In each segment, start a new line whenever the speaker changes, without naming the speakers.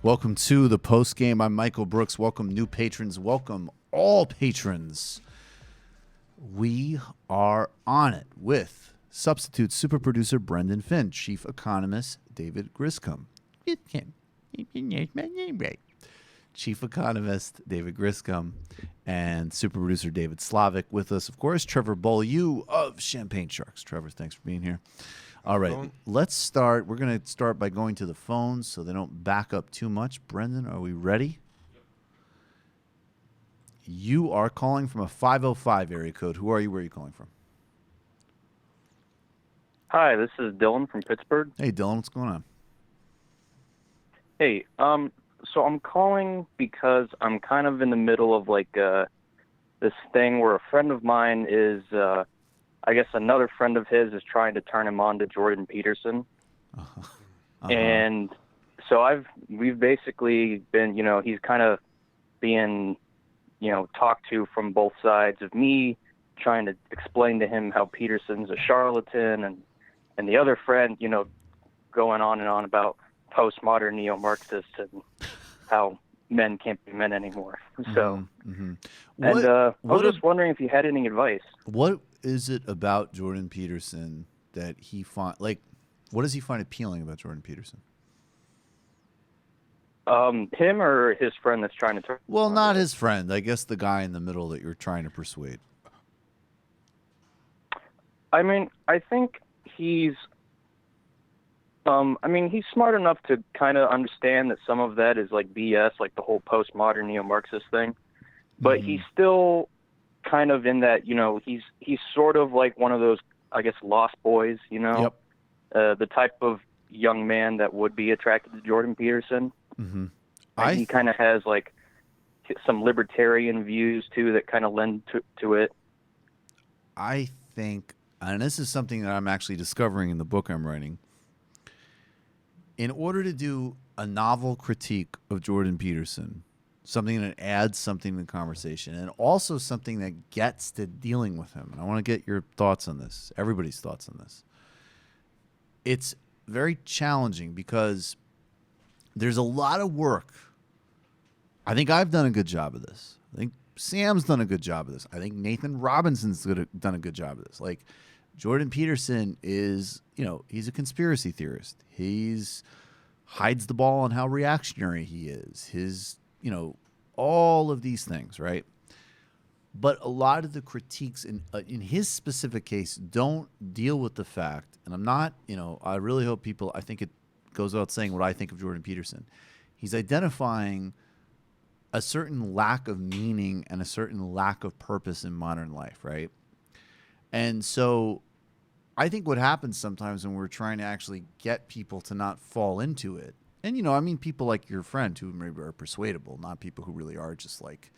Welcome to the Postgame. I'm Michael Brooks. Welcome new patrons. Welcome all patrons. We are on it with substitute super producer Brendan Finn, chief economist David Griscom. Chief economist David Griscom and super producer David Slavic with us. Of course, Trevor Beaulieu of Champagne Sharks. Trevor, thanks for being here. All right, let's start. We're going to start by going to the phones so they don't back up too much. Brendan, are we ready? You are calling from a 505 area code. Who are you? Where are you calling from?
Hi, this is Dylan from Pittsburgh.
Hey, Dylan, what's going on?
Hey, so I'm calling because I'm kind of in the middle of this thing where a friend of mine is, I guess another friend of his is trying to turn him on to Jordan Peterson. And so we've basically been, he's kind of being, talked to from both sides of me, trying to explain to him how Peterson's a charlatan, and the other friend, going on and on about postmodern neo-Marxists and how men can't be men anymore. So, I was just wondering if you had any advice.
What is it about Jordan Peterson that he what does he find appealing about Jordan Peterson?
Him or his friend that's trying to turn?
Well, not his friend. I guess the guy in the middle that you're trying to persuade.
I mean, I think he's smart enough to kind of understand that some of that is like BS, like the whole postmodern neo-Marxist thing. But he's still kind of in that, he's sort of like one of those, I guess, lost boys,
Yep.
The type of young man that would be attracted to Jordan Peterson.
Mm-hmm.
And he kind of has like some libertarian views too that kind of lend to it.
I think, and this is something that I'm actually discovering in the book I'm writing, in order to do a novel critique of Jordan Peterson, something that adds something to the conversation, and also something that gets to dealing with him. And I want to get your thoughts on this, everybody's thoughts on this. It's very challenging because there's a lot of work. I think I've done a good job of this. I think Sam's done a good job of this. I think Nathan Robinson's done a good job of this. Like, Jordan Peterson is, he's a conspiracy theorist. He's hides the ball on how reactionary he is. His, all of these things, right? But a lot of the critiques in his specific case don't deal with the fact, and I'm not, I really hope people, I think it goes without saying what I think of Jordan Peterson. He's identifying a certain lack of meaning and a certain lack of purpose in modern life, right? And so I think what happens sometimes when we're trying to actually get people to not fall into it, and, I mean people like your friend who maybe are persuadable, not people who really are just like,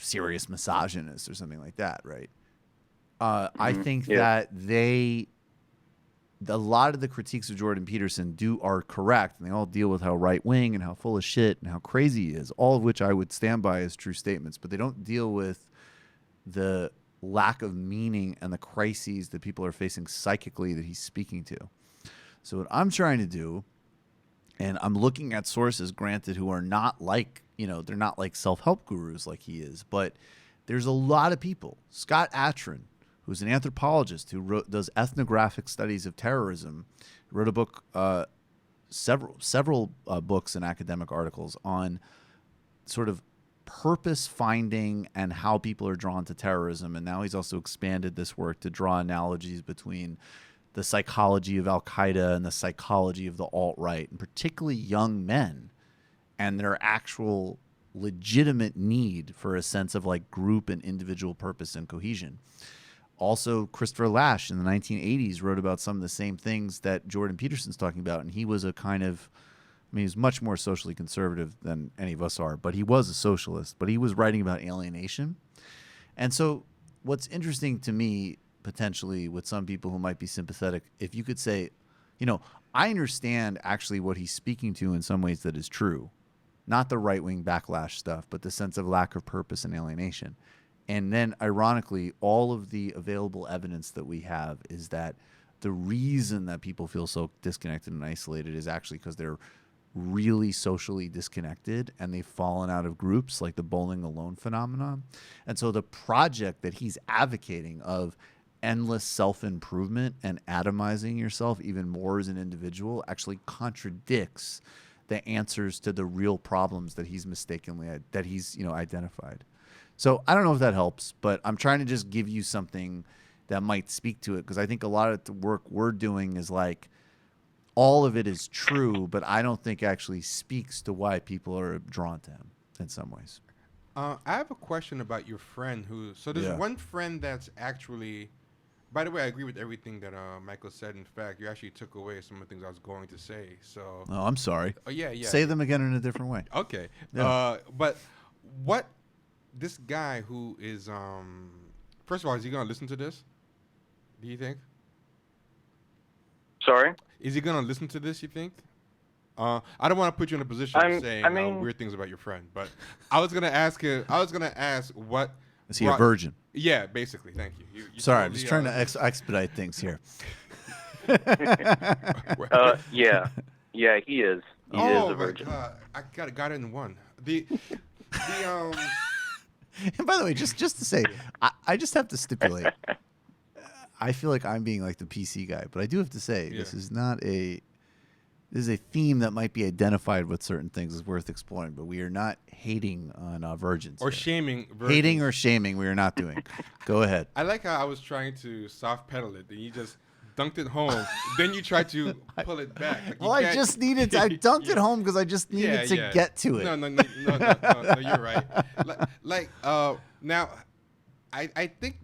serious misogynists or something like that, right? I think that a lot of the critiques of Jordan Peterson are correct, and they all deal with how right-wing and how full of shit and how crazy he is, all of which I would stand by as true statements, but they don't deal with the lack of meaning and the crises that people are facing psychically that he's speaking to. So what I'm trying to do, and I'm looking at sources, granted, who are not like, they're not like self-help gurus like he is, but there's a lot of people. Scott Atran, who's an anthropologist who does ethnographic studies of terrorism, wrote a book, several books and academic articles on sort of purpose finding and how people are drawn to terrorism. And now he's also expanded this work to draw analogies between the psychology of Al-Qaeda and the psychology of the alt-right, and particularly young men and their actual legitimate need for a sense of like group and individual purpose and cohesion. Also, Christopher Lasch in the 1980s wrote about some of the same things that Jordan Peterson's talking about. And he was a kind of, he's much more socially conservative than any of us are, but he was a socialist. But he was writing about alienation. And so what's interesting to me, potentially, with some people who might be sympathetic, if you could say, I understand actually what he's speaking to in some ways that is true. Not the right-wing backlash stuff, but the sense of lack of purpose and alienation. And then, ironically, all of the available evidence that we have is that the reason that people feel so disconnected and isolated is actually because they're really socially disconnected and they've fallen out of groups, like the bowling alone phenomenon. And so the project that he's advocating of endless self-improvement and atomizing yourself even more as an individual actually contradicts the answers to the real problems that he's identified. So I don't know if that helps, but I'm trying to just give you something that might speak to it, because I think a lot of the work we're doing is like, all of it is true, but I don't think actually speaks to why people are drawn to him in some ways.
I have a question about your friend who. So there's
Yeah.
one friend that's actually. By the way, I agree with everything that Michael said. In fact, you actually took away some of the things I was going to say. So.
Oh, I'm sorry.
Oh yeah, yeah.
Say them again in a different way.
Okay.
Yeah.
But what this guy who is first of all, is he gonna listen to this? Do you think?
Sorry?
Is he gonna listen to this? You think? I don't want to put you in a position of saying weird things about your friend, but I was gonna ask him. I was gonna ask what.
Is he a virgin?
Yeah, basically. Thank you. You
Sorry, I'm
totally,
just trying to expedite things here.
Yeah, he is. He is a virgin.
My God. I got it in one. The
And by the way, just to say, I just have to stipulate. I feel like I'm being like the PC guy, but I do have to say this is a theme that might be identified with certain things is worth exploring, but we are not hating on virgins
or
here.
shaming virgins.
Hating or shaming, we are not doing. Go ahead.
I like how I was trying to soft pedal it, and you just dunked it home. Then you tried to pull it back. Like
Well, I dunked it home because I just needed to get to it.
No, you're right. Now, I think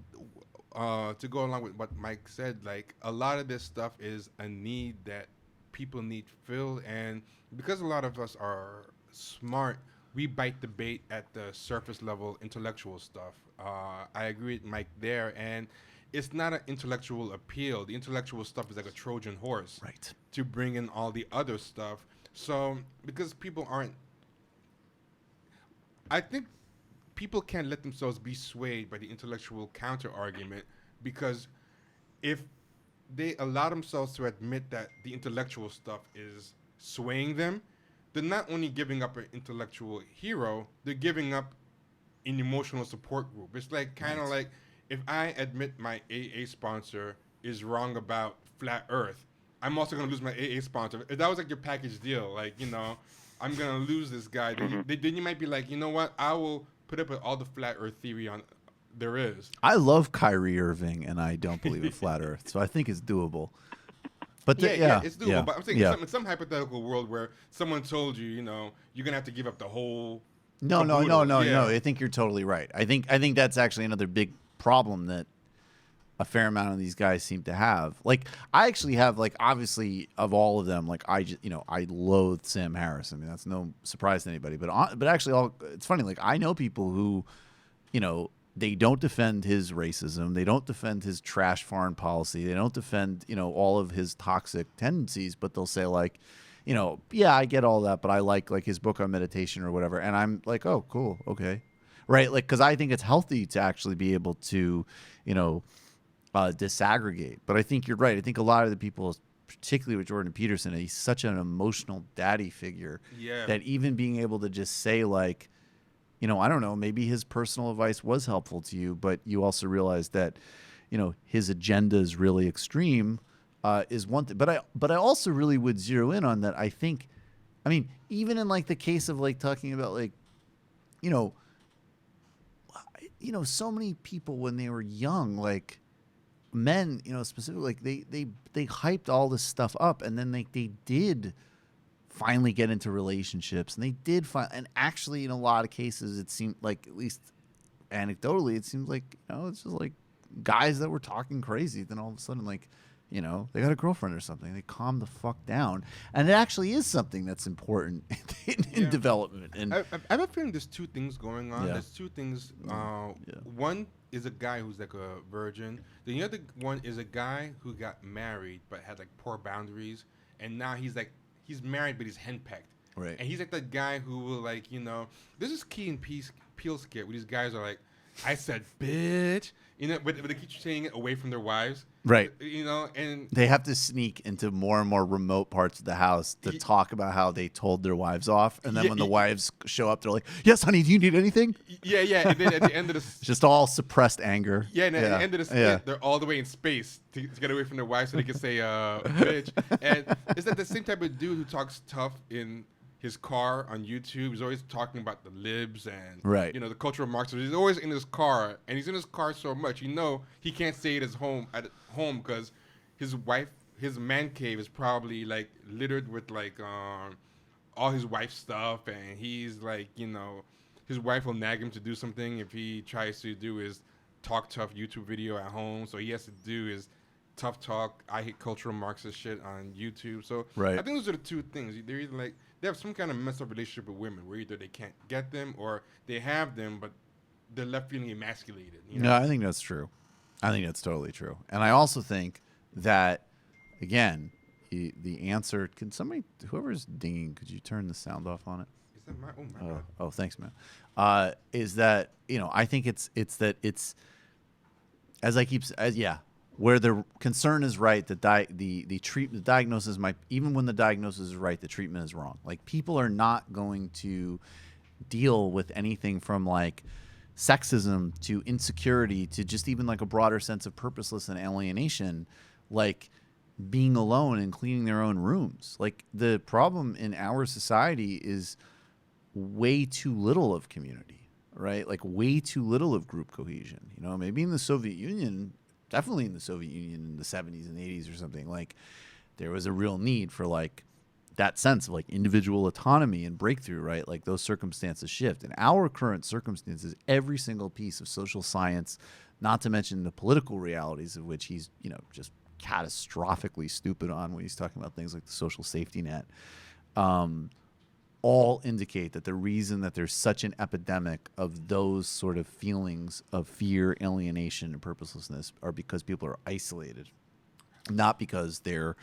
to go along with what Mike said, like a lot of this stuff is a need that people need filled, and because a lot of us are smart, we bite the bait at the surface level intellectual stuff. I agree with Mike there, and it's not an intellectual appeal. The intellectual stuff is like a Trojan horse,
Right,
to bring in all the other stuff. So because people aren't, I think people can't let themselves be swayed by the intellectual counter argument, because if they allow themselves to admit that the intellectual stuff is swaying them, they're not only giving up an intellectual hero, they're giving up an emotional support group. It's like kind of like if I admit my AA sponsor is wrong about flat Earth, I'm also going to lose my AA sponsor. If that was like your package deal, like, I'm going to lose this guy. Then you might be like, you know what? I will put up with all the flat Earth theory there is.
I love Kyrie Irving, and I don't believe in flat Earth, so I think it's doable. But
it's doable. But I'm saying some hypothetical world where someone told you, you're gonna have to give up the whole.
No. I think you're totally right. I think that's actually another big problem that a fair amount of these guys seem to have. Like, I actually have, like, obviously of all of them, like, I loathe Sam Harris. I mean, that's no surprise to anybody. But actually, it's funny. Like, I know people who, they don't defend his racism. They don't defend his trash foreign policy. They don't defend, all of his toxic tendencies. But they'll say, like, yeah, I get all that, but I like his book on meditation or whatever. And I'm like, oh, cool, okay, right? Like, because I think it's healthy to actually be able to, disaggregate. But I think you're right. I think a lot of the people, particularly with Jordan Peterson, he's such an emotional daddy figure that even being able to just say, like, I don't know, maybe his personal advice was helpful to you, but you also realize that, his agenda is really extreme, is one thing. But I also really would zero in on that. I think, I mean, even in like the case of like talking about like, so many people when they were young, like men, specifically, like they hyped all this stuff up, and then they did finally get into relationships, and they did find, and actually in a lot of cases it seemed like, at least anecdotally, it seems like, it's just like guys that were talking crazy, then all of a sudden, like, they got a girlfriend or something, they calm the fuck down, and it actually is something that's important in development. And
I have a feeling there's two things going on.
Yeah.
There's two things. One is a guy who's like a virgin. The other one is a guy who got married but had like poor boundaries, and now he's married, but he's henpecked.
Right.
And he's like the guy who will, like, there's this Key and Peele skit where these guys are like, I said, bitch. You know, but they keep saying it away from their wives.
Right.
You know, and
they have to sneak into more and more remote parts of the house to talk about how they told their wives off. And then when the wives show up, they're like, yes, honey, do you need anything?
Yeah. And then at the end of the
it's just all suppressed anger.
Yeah, and at the end of the skit, they're all the way in space to get away from their wife so they can say, bitch. And is that the same type of dude who talks tough in his car on YouTube? He's always talking about the libs and the cultural Marxism. He's always in his car, and he's in his car so much, he can't stay at home because his man cave is probably like littered with like all his wife's stuff, and he's like, his wife will nag him to do something if he tries to do his talk tough YouTube video at home. So he has to do his tough talk, I hate cultural Marxist shit on YouTube. So I think those are the two things. They're either like they have some kind of messed up relationship with women where either they can't get them or they have them but they're left feeling emasculated.
No, I think that's true. I think that's totally true. And I also think that, again, the answer, can somebody, whoever's dinging, could you turn the sound off on it?
Is that my God.
Oh, thanks, man. Is that, I think it's as I keep, where the concern is right, the diagnosis might, even when the diagnosis is right, the treatment is wrong. Like, people are not going to deal with anything from like sexism to insecurity to just even like a broader sense of purposelessness and alienation, like being alone and cleaning their own rooms. Like, the problem in our society is way too little of community, right? Like, way too little of group cohesion. Maybe in the Soviet Union, definitely in the Soviet Union in the 70s and 80s or something, like there was a real need for like that sense of like individual autonomy and breakthrough, right? Like, those circumstances shift. In our current circumstances, every single piece of social science, not to mention the political realities of which he's, just catastrophically stupid on when he's talking about things like the social safety net, all indicate that the reason that there's such an epidemic of those sort of feelings of fear, alienation, and purposelessness are because people are isolated, not because they're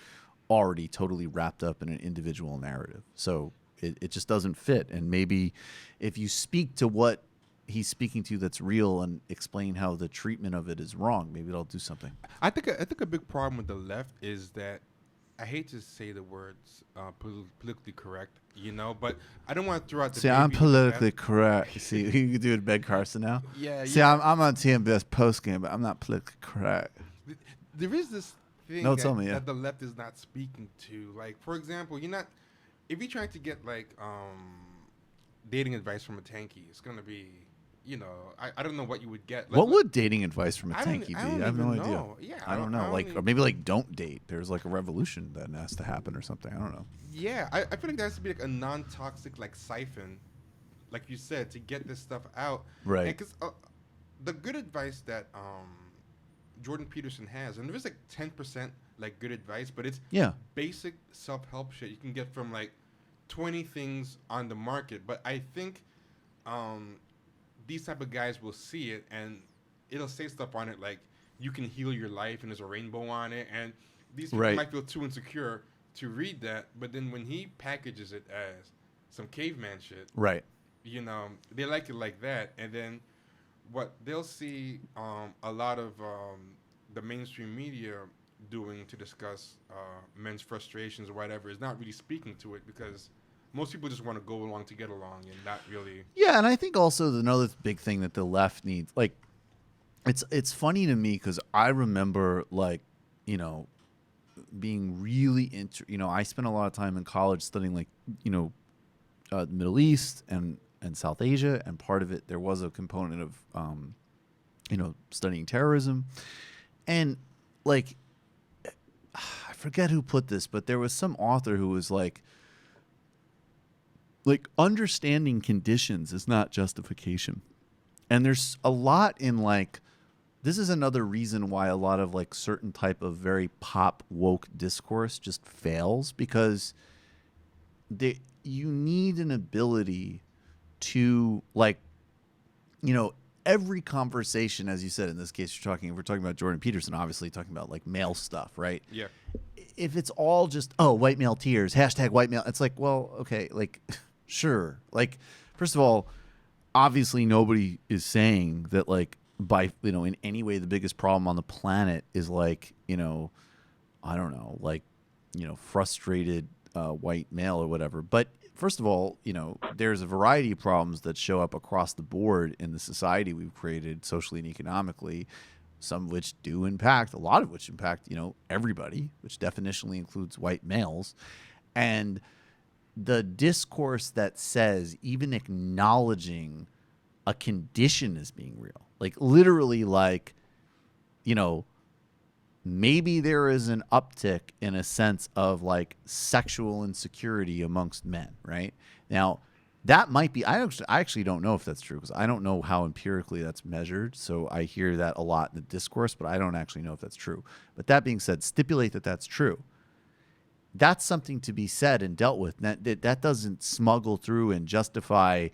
already totally wrapped up in an individual narrative. So it just doesn't fit. And maybe if you speak to what he's speaking to that's real and explain how the treatment of it is wrong, maybe it'll do something.
I think a big problem with the left is that, I hate to say the words politically correct, but I don't want to throw out the
See, I'm politically correct. See, you can do it, Ben Carson now.
Yeah.
See, I'm on TMBS Postgame, but I'm not politically correct.
There is this thing that the left is not speaking to. Like, for example, if you're trying to get like dating advice from a tankie, it's gonna be, I don't know what you would get. Like,
what would dating advice from a tankie be? I have no idea.
Yeah,
I don't know. Or maybe like don't date. There's like a revolution that has to happen or something. I don't know.
Yeah, I feel like there has to be like a non-toxic like siphon, like you said, to get this stuff out.
Right.
Because the good advice that Jordan Peterson has, and there's like 10% like good advice, but it's basic self-help shit you can get from like 20 things on the market. But I think these type of guys will see it and it'll say stuff on it like you can heal your life and there's a rainbow on it, and these people might feel too insecure to read that, but then when he packages it as some caveman shit,
right,
they like it like that. And then what they'll see a lot of the mainstream media doing to discuss men's frustrations or whatever is not really speaking to it, because most people just want to go along to get along and not really.
Yeah, and I think also another big thing that the left needs, like, it's funny to me because I remember, like, being really into, I spent a lot of time in college studying, like, the Middle East and South Asia, and part of it, there was a component of, studying terrorism. And, like, I forget who put this, but there was some author who was like, understanding conditions is not justification. And there's a lot in, like, this is another reason why a lot of, like, certain type of very pop woke discourse just fails, because you need an ability to, like, every conversation, as you said, in this case, if we're talking about Jordan Peterson, obviously talking about like male stuff, right?
Yeah.
If it's all just, white male tears, # white male, it's like, well, okay, like, sure. Like, first of all, obviously nobody is saying that like by in any way the biggest problem on the planet is like I don't know, like frustrated white male or whatever. But first of all, there's a variety of problems that show up across the board in the society we've created socially and economically, some of which do impact, a lot of which impact everybody, which definitionally includes white males. And the discourse that says even acknowledging a condition as being real, like literally like, maybe there is an uptick in a sense of like sexual insecurity amongst men, right? Now, that might be, I actually don't know if that's true because I don't know how empirically that's measured. So I hear that a lot in the discourse, but I don't actually know if that's true. But that being said, stipulate that that's true. That's something to be said and dealt with. That doesn't smuggle through and justify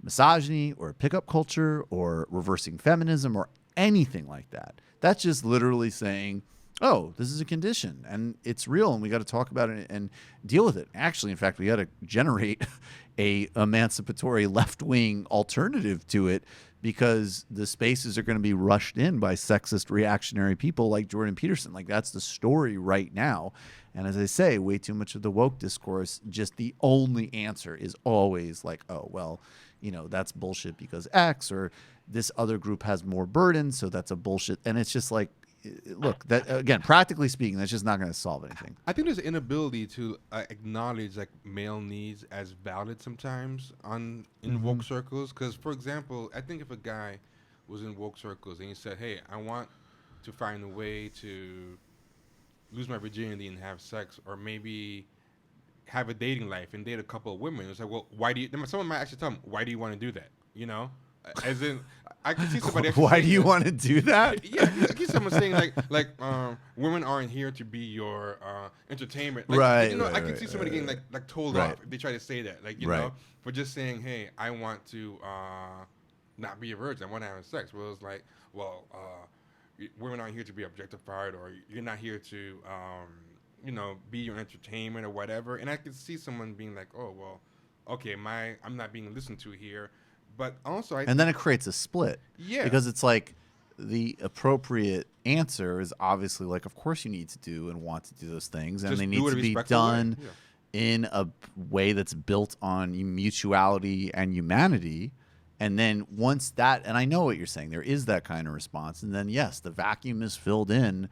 misogyny or pickup culture or reversing feminism or anything like that. That's just literally saying, oh, this is a condition and it's real and we got to talk about it and deal with it. Actually, in fact, we got to generate a emancipatory left-wing alternative to it because the spaces are going to be rushed in by sexist reactionary people like Jordan Peterson. Like that's the story right now. And as I say, way too much of the woke discourse, just the only answer is always like, oh, well, that's bullshit because X or this other group has more burden, so that's a bullshit. And it's just like, look, that again, practically speaking, that's just not going to solve anything.
I think there's an inability to acknowledge like male needs as valid sometimes in woke circles. Because, for example, I think if a guy was in woke circles and he said, "Hey, I want to find a way to lose my virginity and have sex, or maybe have a dating life and date a couple of women," it's like, well, why do you? Someone might actually tell him, "Why do you want to do that?" As in, I can see somebody.
Why do you want to do that?
Yeah, I can see someone saying like women aren't here to be your entertainment. Like,
right.
I can see somebody getting like told off if they try to say that. Like for just saying, "Hey, I want to not be a virgin. I want to have sex." Well, it's like, well, women aren't here to be objectified, or you're not here to be your entertainment or whatever. And I could see someone being like, "Oh, well, okay, I'm not being listened to here." But also, and
then it creates a split.
Yeah.
Because it's like the appropriate answer is obviously like, of course you need to do and want to do those things. And they need to be done in a way that's built on mutuality and humanity. And then once that, and I know what you're saying, there is that kind of response. And then, yes, the vacuum is filled in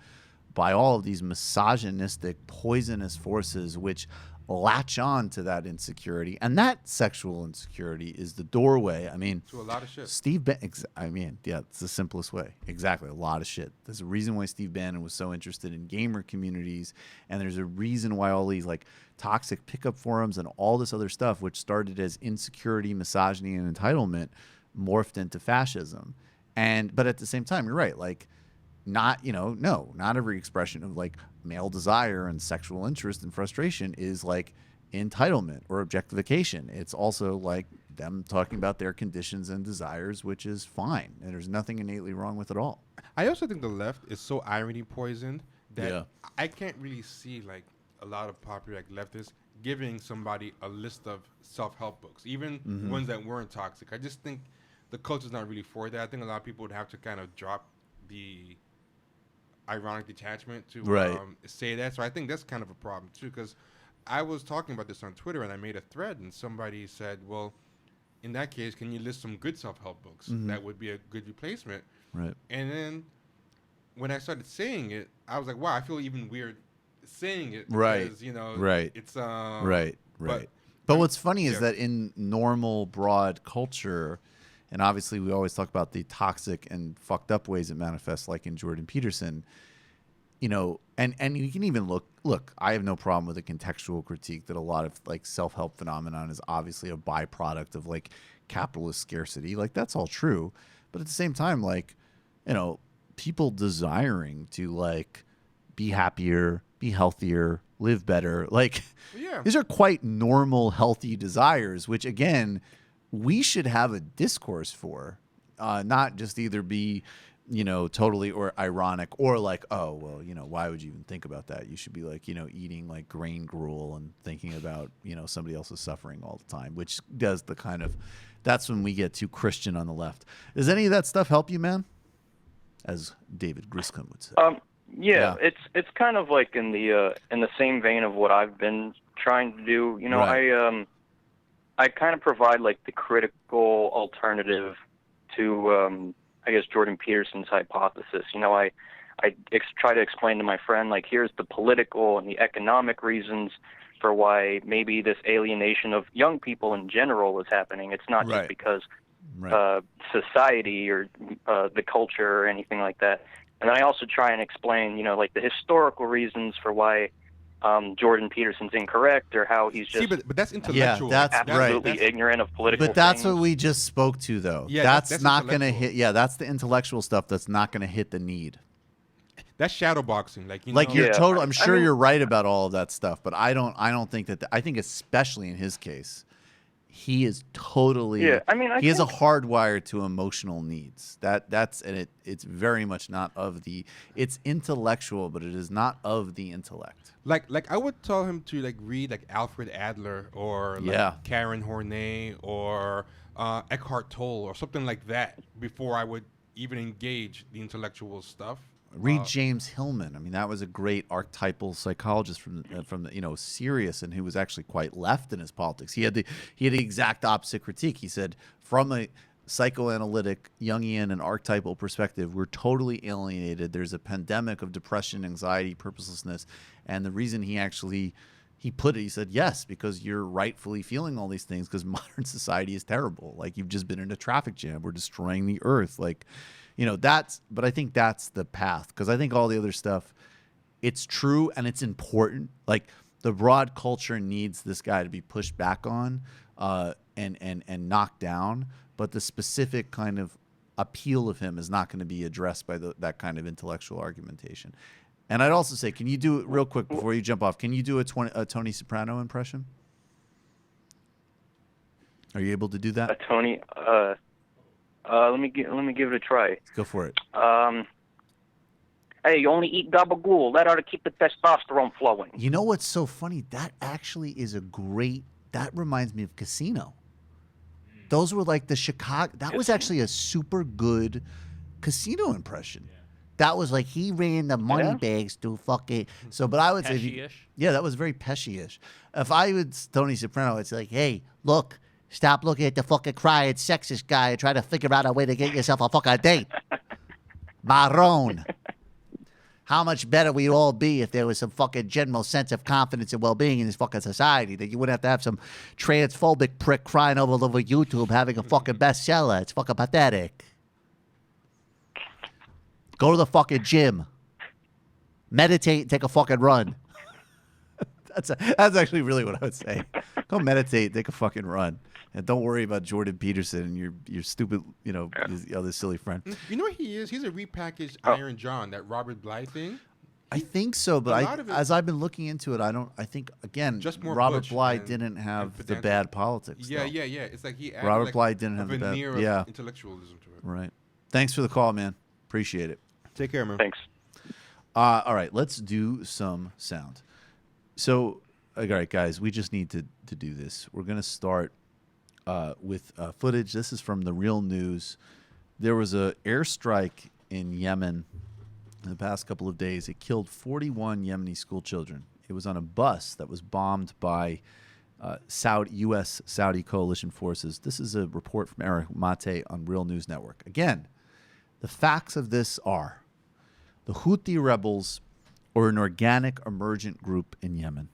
by all of these misogynistic, poisonous forces, which latch on to that insecurity, and that sexual insecurity is the doorway. I mean,
to a lot of shit.
It's the simplest way. Exactly, a lot of shit. There's a reason why Steve Bannon was so interested in gamer communities, and there's a reason why all these like toxic pickup forums and all this other stuff, which started as insecurity, misogyny, and entitlement, morphed into fascism. But at the same time, you're right. Like, not every expression of like male desire and sexual interest and frustration is like entitlement or objectification. It's also like them talking about their conditions and desires, which is fine, and there's nothing innately wrong with it all.
I also think the left is so irony poisoned that I can't really see like a lot of popular like leftists giving somebody a list of self-help books, even ones that weren't toxic. I just think the culture's not really for that. I think a lot of people would have to kind of drop the ironic detachment to say that. So I think that's kind of a problem too, because I was talking about this on Twitter and I made a thread and somebody said, well, in that case, can you list some good self-help books that would be a good replacement?
Right.
And then when I started saying it, I was like, wow, I feel even weird saying it because, it's
right. But what's funny is that in normal broad culture, and obviously we always talk about the toxic and fucked up ways it manifests, like in Jordan Peterson, and you can even look, I have no problem with a contextual critique that a lot of like self-help phenomenon is obviously a byproduct of like capitalist scarcity. Like that's all true. But at the same time, like, people desiring to like be happier, be healthier, live better, like these are quite normal, healthy desires, which again, we should have a discourse for, not just either be totally or ironic or like, oh, well, why would you even think about that? You should be like, eating like grain gruel and thinking about, somebody else's suffering all the time, which does the kind of, that's when we get too Christian on the left. Does any of that stuff help you, man? As David Griscom would say.
Yeah, it's kind of like in the same vein of what I've been trying to do.
Right.
I kind of provide like the critical alternative to I guess Jordan Peterson's hypothesis. I try to explain to my friend, like, here's the political and the economic reasons for why maybe this alienation of young people in general is happening. It's not just because society or the culture or anything like that. And then I also try and explain, like the historical reasons for why Jordan Peterson's incorrect, or how he's just
but that's intellectual.
Yeah, that's
absolutely
right.
ignorant of political
But that's
things.
what we just spoke to, though.
Yeah,
that's not going to
intellectual.
hit. Yeah, that's the intellectual stuff that's not going to hit the need.
That's shadow boxing, like
You're
Yeah,
total. I'm
I
sure
mean-
you're right about all of that stuff, but I don't think that. I think especially in his case, he is totally.
Yeah, I mean, I
he is a
think-
hardwired to emotional needs. That's and it's very much not of the. It's intellectual, but it is not of the intellect.
Like I would tell him to like read like Alfred Adler or like Karen Horney or Eckhart Tolle or something like that before I would even engage the intellectual stuff.
Read James Hillman. I mean, that was a great archetypal psychologist from the Sirius, and who was actually quite left in his politics. He had the exact opposite critique. He said, from a psychoanalytic Jungian and archetypal perspective, we're totally alienated. There's a pandemic of depression, anxiety, purposelessness, and the reason he put it, he said, yes, because you're rightfully feeling all these things because modern society is terrible. Like, you've just been in a traffic jam. We're destroying the earth. Like, but I think that's the path, because I think all the other stuff, it's true and it's important. Like, the broad culture needs this guy to be pushed back on and knocked down, but the specific kind of appeal of him is not going to be addressed by that kind of intellectual argumentation. And I'd also say, can you do it real quick before you jump off? Can you do a Tony Soprano impression? Are you able to do that?
Tony, let me give it a try.
Go for it.
Hey, you only eat gabagool. That ought to keep the testosterone flowing.
You know what's so funny? That actually is that reminds me of Casino. Those were like the Chicago. That was actually a super good Casino impression. Yeah. That was like, he ran the money bags to fucking. So, but I would say, that was very Pesci-ish. If I would Tony Soprano, it's like, hey, look, stop looking at the fucking crying sexist guy and try to figure out a way to get yourself a fucking date. Marron. How much better we'd all be if there was some fucking general sense of confidence and well-being in this fucking society, that you wouldn't have to have some transphobic prick crying over YouTube having a fucking bestseller. It's fucking pathetic. Go to the fucking gym. Meditate and take a fucking run. That's actually really what I would say. Go meditate, take a fucking run. And don't worry about Jordan Peterson and your stupid, his other silly friend.
You know what he is? He's a repackaged Iron John, that Robert Bly thing.
I think so, but as I've been looking into it, I think, again,
just more
Robert Bly didn't have the bad politics.
Yeah. It's like he added
Robert Bly didn't have the bad
intellectualism to it.
Right. Thanks for the call, man. Appreciate it.
Take care, man.
Thanks.
All right, let's do some sound. So, all right, guys, we just need to do this. We're going to start with footage. This is from the Real News. There was an airstrike in Yemen in the past couple of days. It killed 41 Yemeni school children. It was on a bus that was bombed by U.S. Saudi coalition forces. This is a report from Eric Mate on Real News Network. Again, the facts of this are: the Houthi rebels are an organic emergent group in Yemen.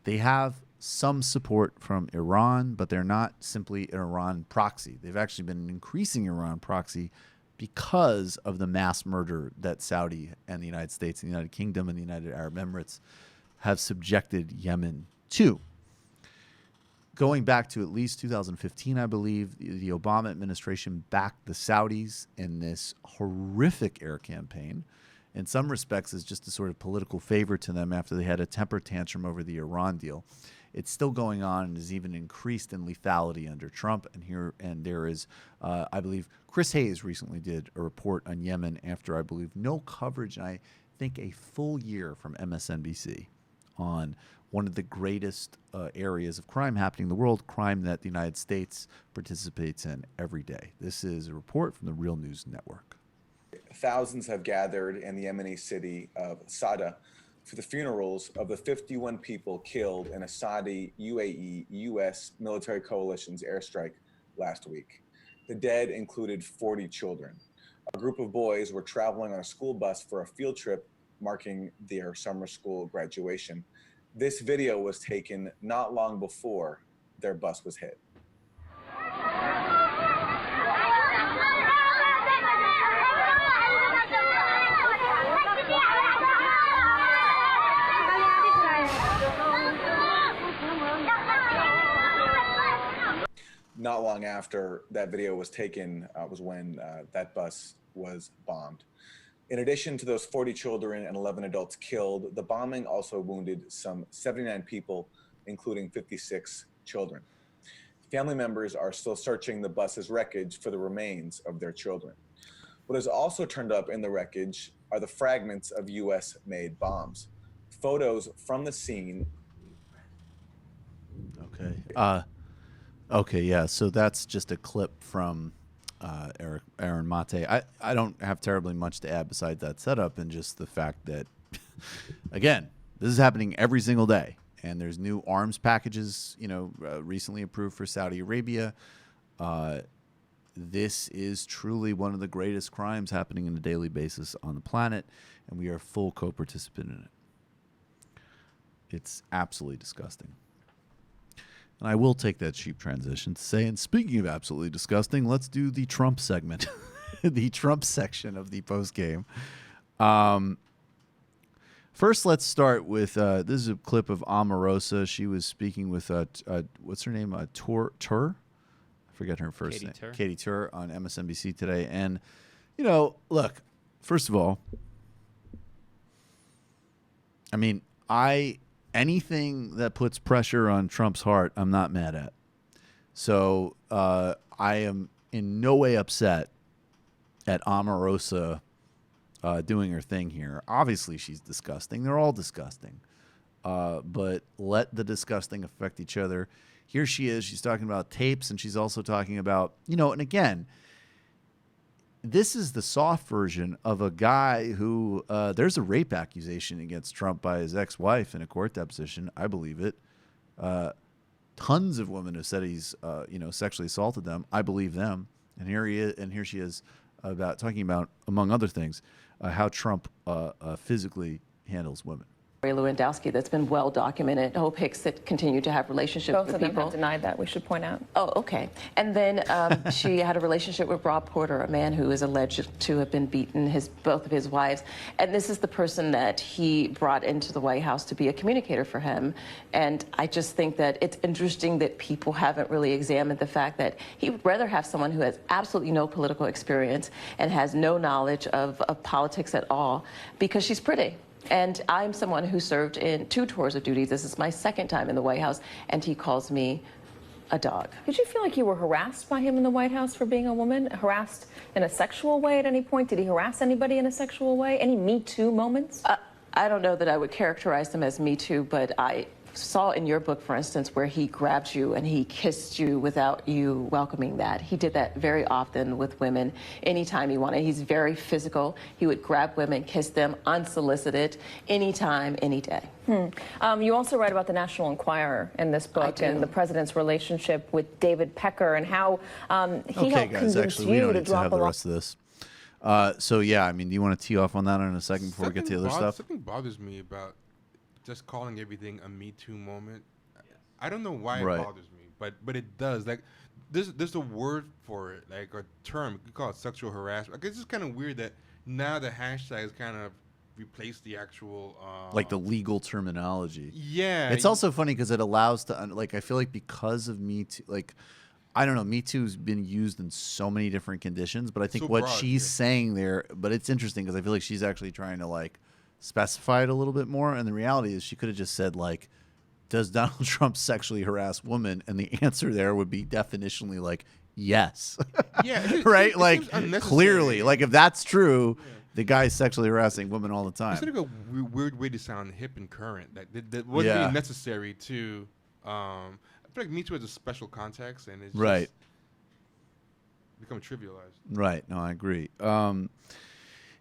They have some support from Iran, but they're not simply an Iran proxy. They've actually been an increasing Iran proxy because of the mass murder that Saudi and the United States and the United Kingdom and the United Arab Emirates have subjected Yemen to. Going back to at least 2015, I believe, the Obama administration backed the Saudis in this horrific air campaign. In some respects, as just a sort of political favor to them after they had a temper tantrum over the Iran deal. it's still going on and has even increased in lethality under Trump. And there is, I believe, Chris Hayes recently did a report on Yemen after, I believe, no coverage, and I think a full year from MSNBC on one of the greatest areas of crime happening in the world, crime that the United States participates in every day. This is a report from the Real News Network.
Thousands have gathered in the Yemeni city of Sada for the funerals of the 51 people killed in a Saudi UAE U.S. military coalition's airstrike last week. The dead included 40 children. A group of boys were traveling on a school bus for a field trip marking their summer school graduation. This video was taken not long before their bus was hit. Not long after that video was taken was when that bus was bombed. In addition to those 40 children and 11 adults killed, the bombing also wounded some 79 people, including 56 children. Family members are still searching the bus's wreckage for the remains of their children. What is also turned up in the wreckage are the fragments of U.S.-made bombs. Photos from the scene.
Okay. Okay, yeah, so that's just a clip from Aaron Mate. I don't have terribly much to add besides that setup and just the fact that, again, this is happening every single day. And there's new arms packages, recently approved for Saudi Arabia. This is truly one of the greatest crimes happening on a daily basis on the planet, and we are full co-participant in it. It's absolutely disgusting. And I will take that cheap transition to say, and speaking of absolutely disgusting, let's do the Trump segment, the Trump section of the postgame. First, let's start with this is a clip of Omarosa. She was speaking with what's her name? Tur? I forget her first name. Katie Tur on MSNBC today. And look, first of all, I mean, anything that puts pressure on Trump's heart, I'm not mad at. So I am in no way upset at Omarosa doing her thing here. Obviously, she's disgusting. They're all disgusting. But let the disgusting affect each other. Here she is. She's talking about tapes, and she's also talking about, and again, this is the soft version of a guy who there's a rape accusation against Trump by his ex-wife in a court deposition. I believe it. Tons of women have said he's sexually assaulted them. I believe them. And here he is, and here she is talking about, among other things, how Trump physically handles women.
Lewandowski, that's been well documented. Hope Hicks that continued to have relationships
Both
with
of them
people.
have denied that, we should point out.
Oh, okay. And then she had a relationship with Rob Porter, a man who is alleged to have been beaten both of his wives. And this is the person that he brought into the White House to be a communicator for him. And I just think that it's interesting that people haven't really examined the fact that he would rather have someone who has absolutely no political experience and has no knowledge of politics at all because she's pretty. And I'm someone who served in 2 tours of duty. This is my 2nd time in the White House, and he calls me a dog.
Did you feel like you were harassed by him in the White House for being a woman? Harassed in a sexual way at any point? Did he harass anybody in a sexual way? Any Me Too moments?
I don't know that I would characterize them as Me Too, but I saw in your book, for instance, where he grabbed you and he kissed you without you welcoming that. He did that very often with women anytime he wanted. He's very physical. He would grab women, kiss them unsolicited, anytime, any day.
You also write about the National Enquirer in this book and the president's relationship with David Pecker and how he helped convince you to drop
the rest of this. So, yeah, I mean, do you want to tee off on that in a second before we get to the other stuff?
Something bothers me about just calling everything a Me Too moment. I don't know why it bothers me, but it does. Like, there's a word for it, like a term. You could call it sexual harassment. Like, it's just kind of weird that now the hashtag has kind of replaced the actual
like the legal terminology.
Yeah,
it's also funny because it allows to I feel like because of Me Too, like I don't know, Me Too's been used in so many different conditions, but I think what she's saying there, but it's interesting because I feel like she's actually trying to specify it a little bit more, and the reality is she could have just said does Donald Trump sexually harass women? And the answer there would be definitionally like, yes.
Yeah.
Right?
It
like,
seems unnecessary.
clearly. Like, if that's true, the guy's sexually harassing women all the time.
It's like a weird way to sound hip and current. That wasn't really necessary to. I feel like Me Too has a special context, and it's
right.
just become trivialized.
Right. No, I agree.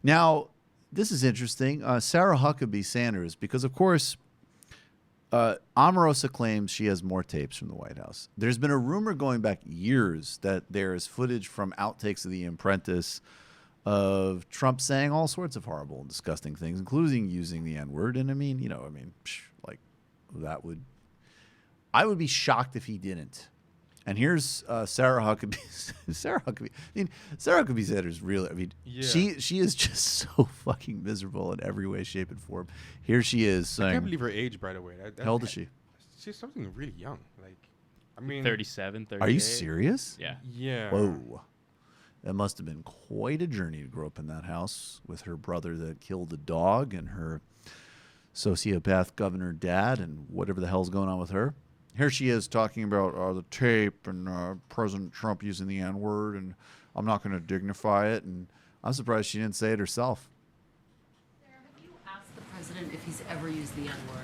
Now, this is interesting. Sarah Huckabee Sanders, because, of course, Omarosa claims she has more tapes from the White House. There's been a rumor going back years that there's footage from outtakes of The Apprentice of Trump saying all sorts of horrible and disgusting things, including using the N-word. And I would be shocked if he didn't. And here's Sarah Huckabee. Sarah Huckabee Sanders really. She is just so fucking miserable in every way, shape, and form. Here she is saying.
I can't believe her age, by the way.
How old is she?
She's something really young.
37, 38.
Are you serious?
Yeah.
Yeah.
Whoa. That must have been quite a journey to grow up in that house with her brother that killed a dog and her sociopath governor dad and whatever the hell's going on with her. Here she is talking about the tape and President Trump using the N-word, and I'm not going to dignify it. And I'm surprised she didn't say it herself.
Sarah, have you asked the president if he's ever used the N-word?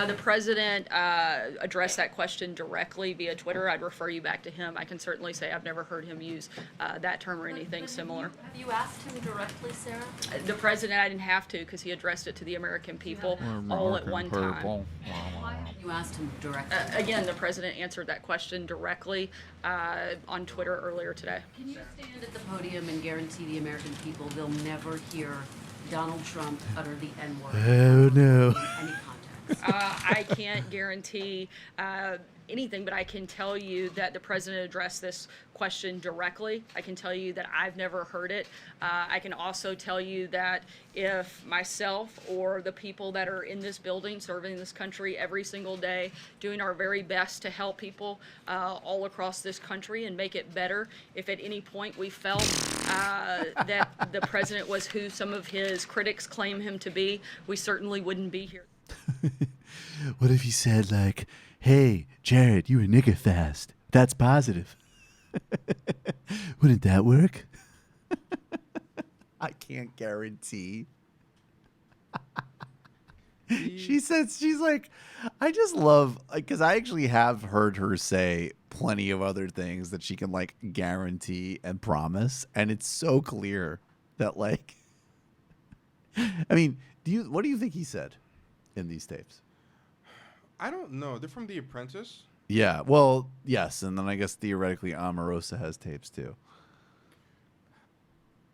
The president addressed that question directly via Twitter. I'd refer you back to him. I can certainly say I've never heard him use that term or anything similar.
Have you asked him directly, Sarah?
The president, I didn't have to because he addressed it to the American people all at one time.
Why have you asked him directly?
Again, the president answered that question directly on Twitter earlier today.
Can you stand at the podium and guarantee the American people they'll never hear Donald Trump utter the N-word?
Oh, no.
In any context?
I can't guarantee anything, but I can tell you that the president addressed this question directly. I can tell you that I've never heard it. I can also tell you that if myself or the people that are in this building serving this country every single day, doing our very best to help people all across this country and make it better, if at any point we felt that the president was who some of his critics claim him to be, we certainly wouldn't be here.
What if he said, like, hey, Jared, you were nigger fast. That's positive. Wouldn't that work? I can't guarantee. She says, she's like, I just love, because I actually have heard her say plenty of other things that she can, like, guarantee and promise. And it's so clear that, like, I mean, what do you think he said in these tapes?
I don't know. They're from The Apprentice.
Yeah. Well, yes. And then I guess theoretically Omarosa has tapes too.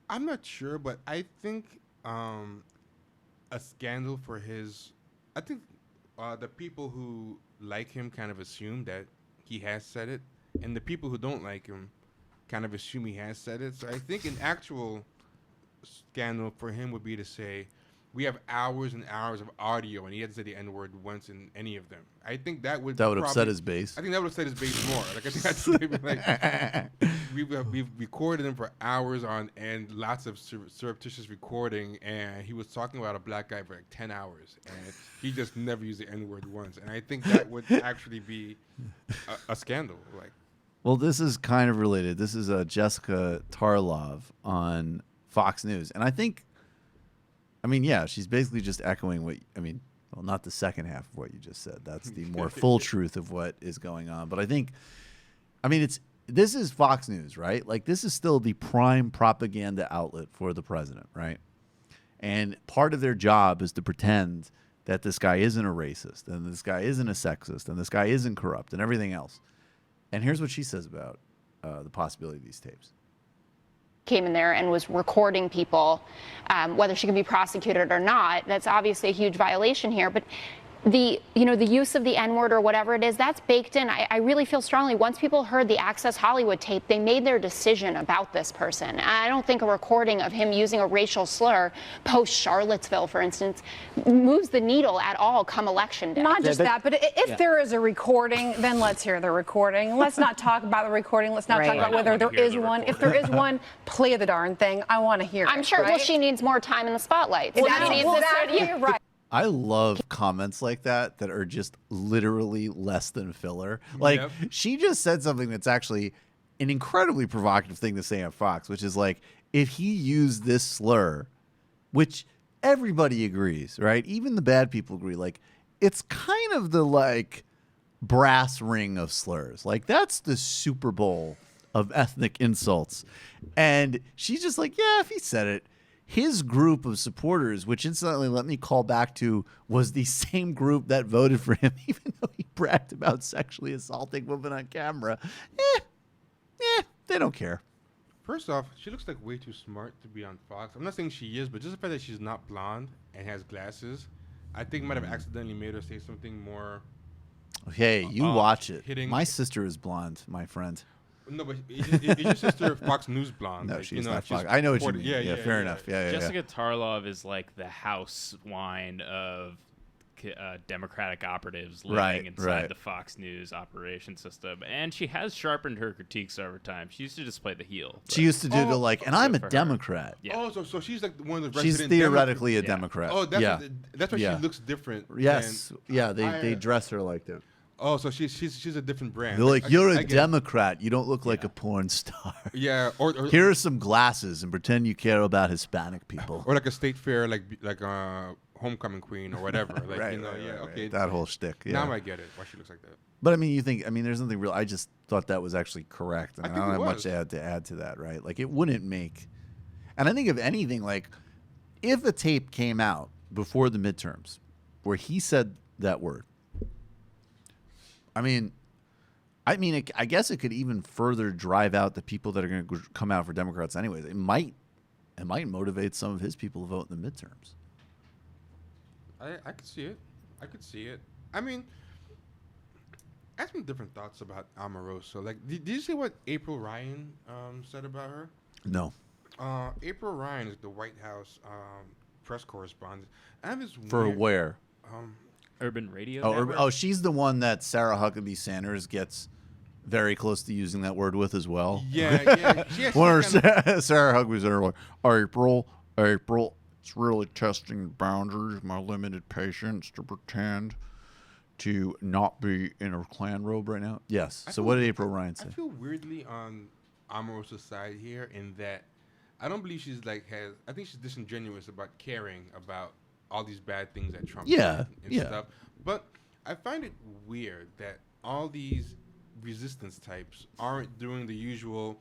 I'm not sure, but I think a scandal for his... I think the people who like him kind of assume that he has said it, and the people who don't like him kind of assume he has said it. So I think an actual scandal for him would be to say, we have hours and hours of audio, and he hasn't said the N-word once in any of them. I think that would
upset his base.
I think that would upset his base more. Like I think that's like we've recorded him for hours on end, lots of surreptitious recording, and he was talking about a black guy for like 10 hours, and he just never used the N-word once. And I think that would actually be a scandal. Like,
well, this is kind of related. This is Jessica Tarlov on Fox News, and I mean, yeah, she's basically just echoing well, not the second half of what you just said. That's the more full truth of what is going on. But this is Fox News, right? Like, this is still the prime propaganda outlet for the president, right? And part of their job is to pretend that this guy isn't a racist and this guy isn't a sexist and this guy isn't corrupt and everything else. And here's what she says about the possibility of these tapes.
Came in there and was recording people, whether she can be prosecuted or not. That's obviously a huge violation here. But the use of the N-word or whatever it is, that's baked in. I really feel strongly once people heard the Access Hollywood tape, they made their decision about this person. I don't think a recording of him using a racial slur post Charlottesville, for instance, moves the needle at all come election day.
Not just that, but if there is a recording, then let's hear the recording. Let's not talk about the recording. Let's not talk about whether there is one. If there is one, play the darn thing. I want to hear it.
I'm sure.
Right?
Well, she needs more time in the spotlight. So
You're right.
I love comments like that are just literally less than filler. Like, she just said something that's actually an incredibly provocative thing to say on Fox, which is like, if he used this slur, which everybody agrees, right? Even the bad people agree. Like, it's kind of the like brass ring of slurs. Like, that's the Super Bowl of ethnic insults. And she's just like, yeah, if he said it. His group of supporters, which incidentally, let me call back to, was the same group that voted for him, even though he bragged about sexually assaulting women on camera. They don't care.
First off, she looks like way too smart to be on Fox. I'm not saying she is, but just the fact that she's not blonde and has glasses, I think might have accidentally made her say something more.
Okay, you watch it.
Hitting.
My sister is blonde, my friend.
No, but is your sister Fox News blonde?
No,
like,
she's not Fox. I know what you mean. Yeah, fair enough. Yeah,
Jessica Tarlov is like the house wine of Democratic operatives living inside the Fox News operation system, and she has sharpened her critiques over time. She used to just play the heel.
She used to do and I'm a Democrat.
Yeah. Oh, so she's like one of the
she's theoretically a Democrat.
Oh, that's why she looks different.
Yes, they dress her like that.
Oh, so she's a different brand.
They're like, you're a Democrat. You don't look like a porn star.
Yeah. Or
here are some glasses and pretend you care about Hispanic people.
Or like a state fair, like homecoming queen or whatever. Like, okay.
That whole shtick. Yeah.
Now I get it. Why she looks like that.
But I mean, there's nothing real. I just thought that was actually correct. And I don't have much to add to that, right? Like, it wouldn't make. And I think if anything, like, if a tape came out before the midterms where he said that word, I guess it could even further drive out the people that are going to come out for Democrats anyways. It might motivate some of his people to vote in the midterms.
I could see it. I mean, I have some different thoughts about Omarosa. Like, did you see what April Ryan said about her?
No.
April Ryan is the White House press correspondent. I have this
for
weird,
where?
Urban Radio.
She's the one that Sarah Huckabee Sanders gets very close to using that word with as well.
Yeah.
Sarah Huckabee Sanders like, April, it's really testing boundaries, my limited patience to pretend to not be in a Klan robe right now. Yes. So what did April Ryan say?
I feel weirdly on Omarosa's side here in that I don't believe she's I think she's disingenuous about caring about all these bad things that Trump did and stuff. But I find it weird that all these resistance types aren't doing the usual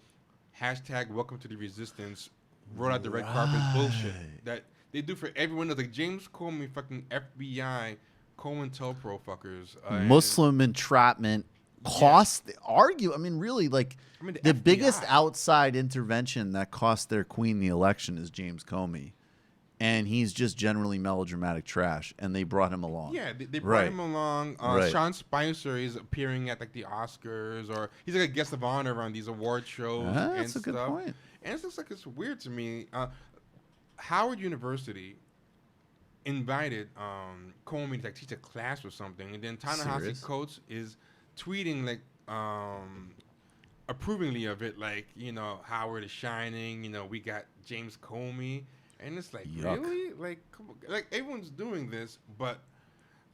hashtag welcome to the resistance, roll out the red carpet bullshit that they do for everyone else. Like James Comey, fucking FBI, COINTELPRO fuckers.
Muslim entrapment. Really, like, the biggest outside intervention that cost their queen the election is James Comey. And he's just generally melodramatic trash, and they brought him along.
Yeah, they brought him along. Sean Spicer is appearing at like the Oscars, or he's like a guest of honor on these award shows and stuff.
That's a good point.
And it looks like it's weird to me. Howard University invited Comey to like teach a class or something, and then Ta-Nehisi Coates is tweeting like approvingly of it, like, Howard is shining. We got James Comey. And it's like, really? Like, come on. Like, everyone's doing this, but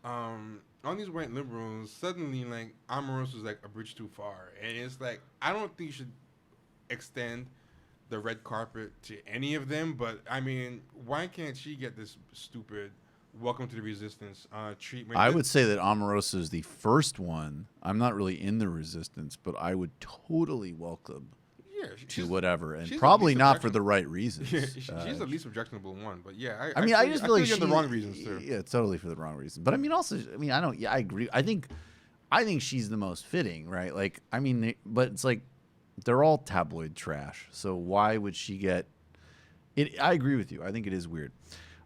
all these white liberals, suddenly, like, Omarosa's like a bridge too far. And it's like, I don't think you should extend the red carpet to any of them, but, I mean, why can't she get this stupid welcome to the resistance treatment?
I would say that Omarosa is the first one. I'm not really in the resistance, but I would totally welcome to whatever, and probably not for the right reasons.
She's the least objectionable one, but yeah,
I just feel like
she's the wrong reasons too.
Yeah, totally for the wrong reason. But I agree. I think she's the most fitting, right? Like, but it's like they're all tabloid trash. So why would she get it? I agree with you. I think it is weird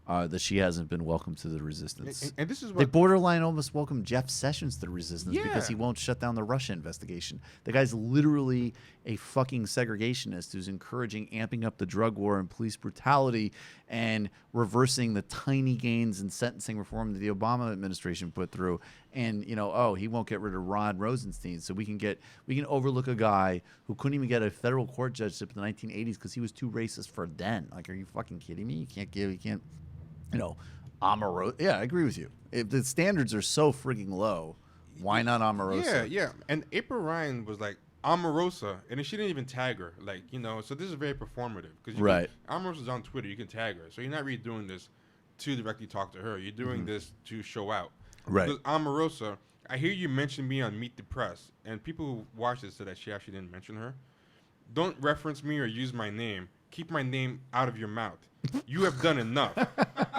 that she hasn't been welcomed to the resistance.
And this is what
they borderline almost welcomed Jeff Sessions to the resistance because he won't shut down the Russia investigation. The guy's literally a fucking segregationist who's encouraging amping up the drug war and police brutality and reversing the tiny gains in sentencing reform that the Obama administration put through. And he won't get rid of Rod Rosenstein, so we can overlook a guy who couldn't even get a federal court judgeship in the 1980s because he was too racist for then. Like, are you fucking kidding me? You can't Omarosa. Yeah, I agree with you. If the standards are so freaking low, why not Omarosa?
Yeah. And April Ryan was like Omarosa, and then she didn't even tag her. Like, so this is very performative because Omarosa's on Twitter. You can tag her, so you're not really doing this to directly talk to her. You're doing this to show out.
Right.
Because Omarosa, I hear you mention me on Meet the Press, and people who watch this said that she actually didn't mention her. Don't reference me or use my name. Keep my name out of your mouth. You have done enough.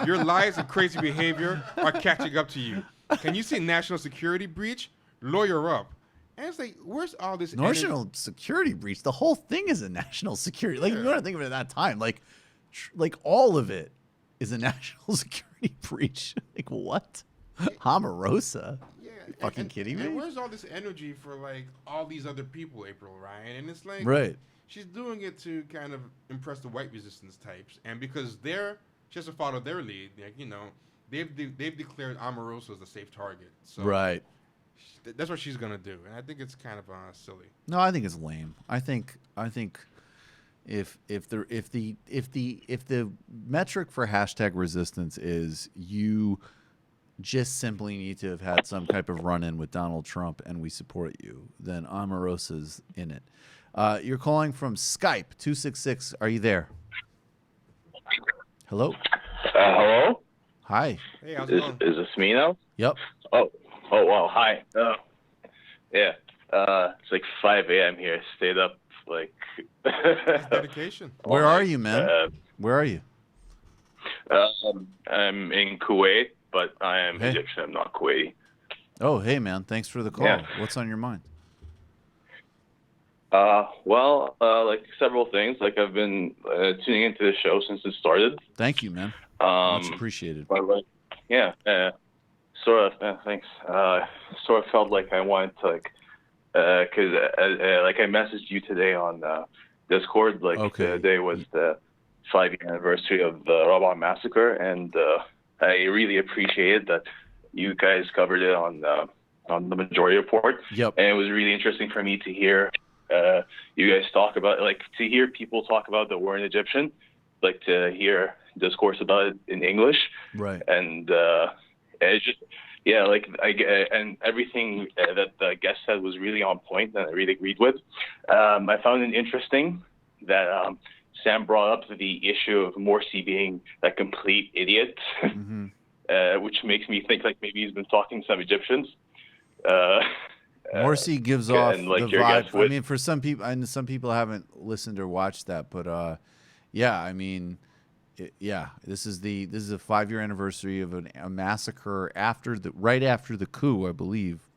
Your lies and crazy behavior are catching up to you. Can you see national security breach? Lawyer up. And it's like, where's all this
national security breach? The whole thing is a national security. Like, you want to think of it at that time. Like all of it is a national security breach. Like, what? Omarosa?
Yeah.
You fucking kidding me?
And where's all this energy for, like, all these other people, April Ryan? And it's like,
right.
She's doing it to kind of impress the white resistance types, and because she has to follow their lead. Like, they've declared Omarosa as a safe target. So
right.
That's what she's gonna do, and I think it's kind of silly.
No, I think it's lame. I think if the metric for hashtag resistance is you just simply need to have had some type of run-in with Donald Trump and we support you, then Omarosa's in it. You're calling from Skype, 266. Are you there? Hello?
Hello?
Hi.
Hey, how's it going?
Is this me now?
Yep.
Oh, wow. Hi. Yeah. It's like 5 a.m. here. Stayed up, like...
Dedication.
Where are you, man? Where are you?
I'm in Kuwait, but I am Egyptian. I'm not Kuwaiti.
Oh, hey, man. Thanks for the call.
Yeah.
What's on your mind?
Like several things. Like, I've been tuning into the show since it started.
Thank you, man. Much appreciated.
But thanks. Sort of felt like I wanted to, because I messaged you today on Discord. The day was the 5-year anniversary of the Rabaa massacre, and I really appreciated that you guys covered it on the Majority Report.
Yep.
And it was really interesting for me to hear you guys talk about, to hear people talk about the war in Egyptian, to hear discourse about it in English.
Right.
And it's just, and everything that the guest said was really on point, and I really agreed with. I found it interesting that Sam brought up the issue of Morsi being a complete idiot, which makes me think maybe he's been talking to some Egyptians.
Morsi gives off the vibe.
I
mean, for some people, and some people haven't listened or watched that, but this is a 5-year anniversary of a massacre right after the coup, I believe,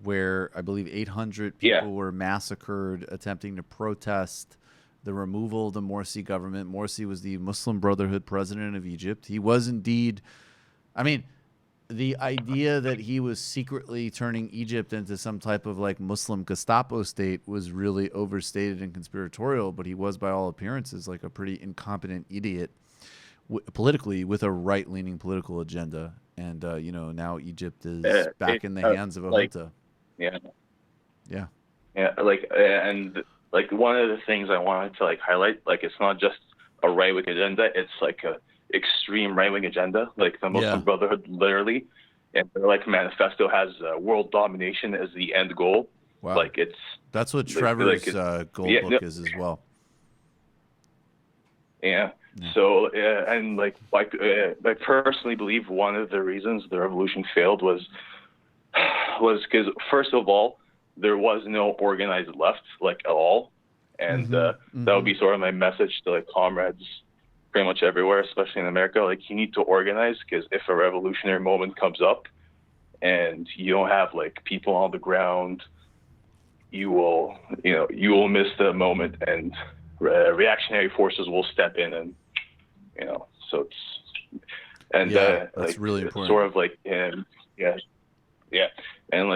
where I believe 800 people were massacred attempting to protest the removal of the Morsi government. Morsi was the Muslim Brotherhood president of Egypt. He was indeed, the idea that he was secretly turning Egypt into some type of Muslim Gestapo state was really overstated and conspiratorial, but he was, by all appearances, a pretty incompetent idiot politically with a right-leaning political agenda. And, now Egypt is back in the hands of a junta.
Yeah.
Yeah.
Yeah. And one of the things I wanted to highlight, it's not just a right-wing agenda, it's a extreme right-wing agenda, the Muslim Brotherhood, literally, and their manifesto has world domination as the end goal.
Wow. That's what Trevor's goal book is as well.
Yeah. So and I personally believe one of the reasons the revolution failed was because, first of all, there was no organized left at all, and that would be sort of my message to comrades pretty much everywhere, especially in America. You need to organize, because if a revolutionary moment comes up and you don't have people on the ground, you will miss the moment, and reactionary forces will step in, and so it's
that's really important.
Sort of and in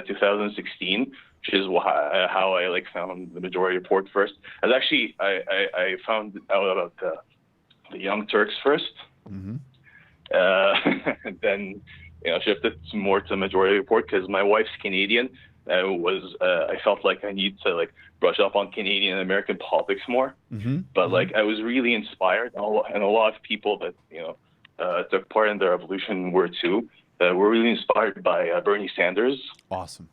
2016. Which is how I found the Majority Report first. I found out about the Young Turks first, and then shifted more to the Majority Report because my wife's Canadian. I felt like I need to brush up on Canadian and American politics more. But I was really inspired, and a lot of people that took part in the Revolution War II were really inspired by Bernie Sanders.
Awesome.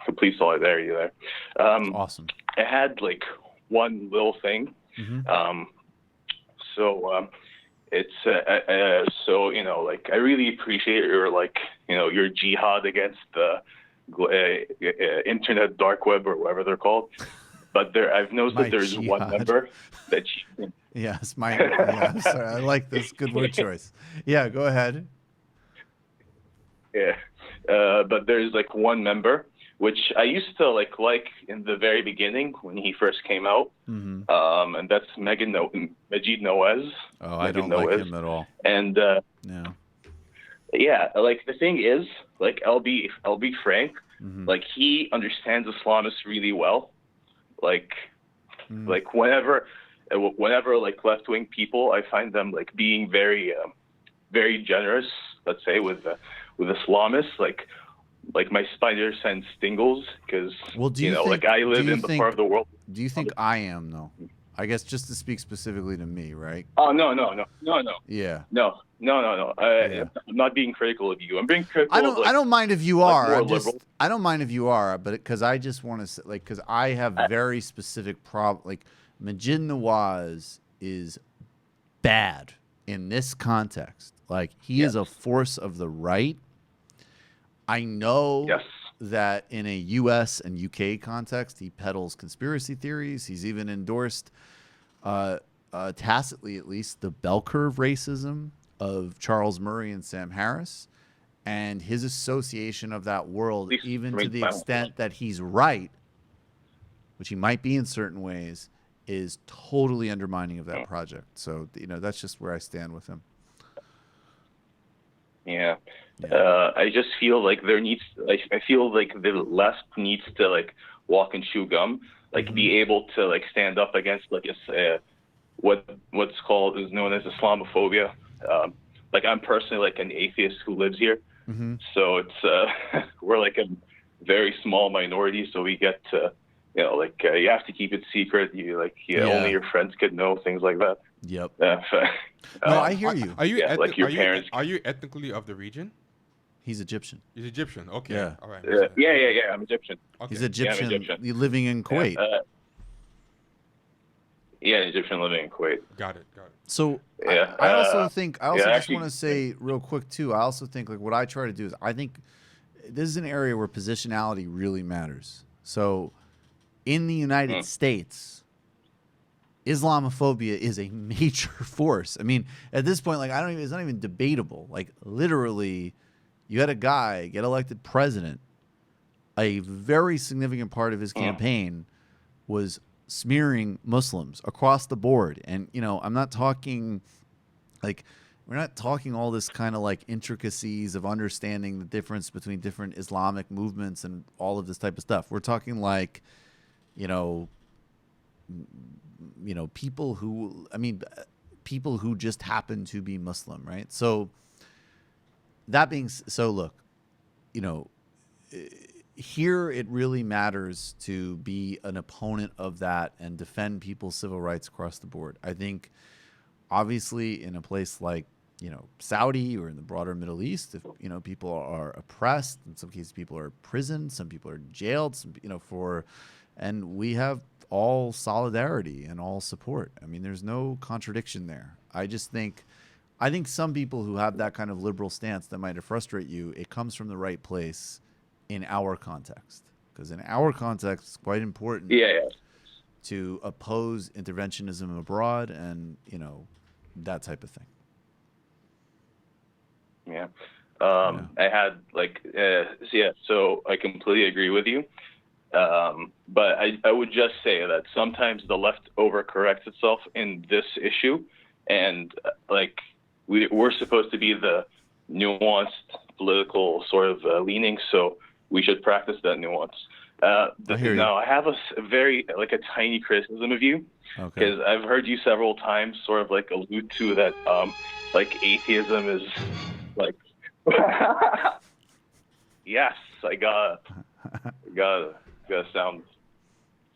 Complete solidarity there.
Awesome.
I had like one little thing.
Mm-hmm.
It's I really appreciate your jihad against the internet dark web or whatever they're called. But I've noticed that there's
jihad.
one member that
Yes, I'm sorry. I like this. Good word choice. Yeah, go ahead.
Yeah, but there's like one member which I used to like in the very beginning when he first came out,
mm-hmm.
And that's Majid Noez.
Oh, I don't like him at all.
And yeah, like the thing is, like I'll be frank,
mm-hmm.
like he understands Islamists really well, like whenever like left wing people, I find them like being very generous, let's say with Islamists, like my spider sense tingles because like I live in the part of the world.
Do you think I am though? I guess just to speak specifically to me, right?
Oh no.
Yeah.
No. I'm not being critical of you. I'm being critical.
I don't mind if you are.
I
don't mind if you are, but because I just want to say, like, because I have very specific problem. Like, Majid Nawaz is bad in this context. Like, he is a force of the right. I know that in a U.S. and U.K. context, he peddles conspiracy theories. He's even endorsed, tacitly at least, the bell curve racism of Charles Murray and Sam Harris, and his association of that world, even to the extent that he's right, which he might be in certain ways, is totally undermining of that project. So, that's just where I stand with him.
Yeah. I just feel like I feel like the left needs to like walk and chew gum, like
mm-hmm.
be able to like stand up against like what's known as Islamophobia. Like I'm personally like an atheist who lives here,
mm-hmm.
so it's we're like a very small minority, so we get to you have to keep it secret. Only your friends could know, things like that.
Yep.
No,
I hear you.
Are you
like your parents?
Are you ethnically of the region?
He's Egyptian.
He's Egyptian. Okay.
Yeah.
All right.
Yeah. I'm Egyptian.
Okay.
He's Egyptian.
Yeah, I'm Egyptian.
You're living in Kuwait.
Egyptian living in Kuwait.
Got it.
So
yeah,
I also think just
actually,
want to say real quick too. I also think like what I try to do is I think this is an area where positionality really matters. So in the United States, Islamophobia is a major force. I mean, at this point, like it's not even debatable. Like literally, you had a guy get elected president. A very significant part of his campaign was smearing Muslims across the board. And, I'm not talking like, we're not talking all this kind of like intricacies of understanding the difference between different Islamic movements and all of this type of stuff. We're talking like, people who just happen to be Muslim, right? So look, here it really matters to be an opponent of that and defend people's civil rights across the board. I think obviously in a place like, Saudi or in the broader Middle East, if, people are oppressed, in some cases people are imprisoned, some people are jailed, and we have all solidarity and all support. I mean, there's no contradiction there. I think some people who have that kind of liberal stance that might frustrate you, it comes from the right place in our context. Because in our context, it's quite important to oppose interventionism abroad and, that type of thing.
Yeah. I had so I completely agree with you. But I would just say that sometimes the left overcorrects itself in this issue, and we're supposed to be the nuanced political sort of leaning, so we should practice that nuance. Now, I have a very a tiny criticism of you, because I've heard you several times sort of allude to that atheism is yes, I gotta sound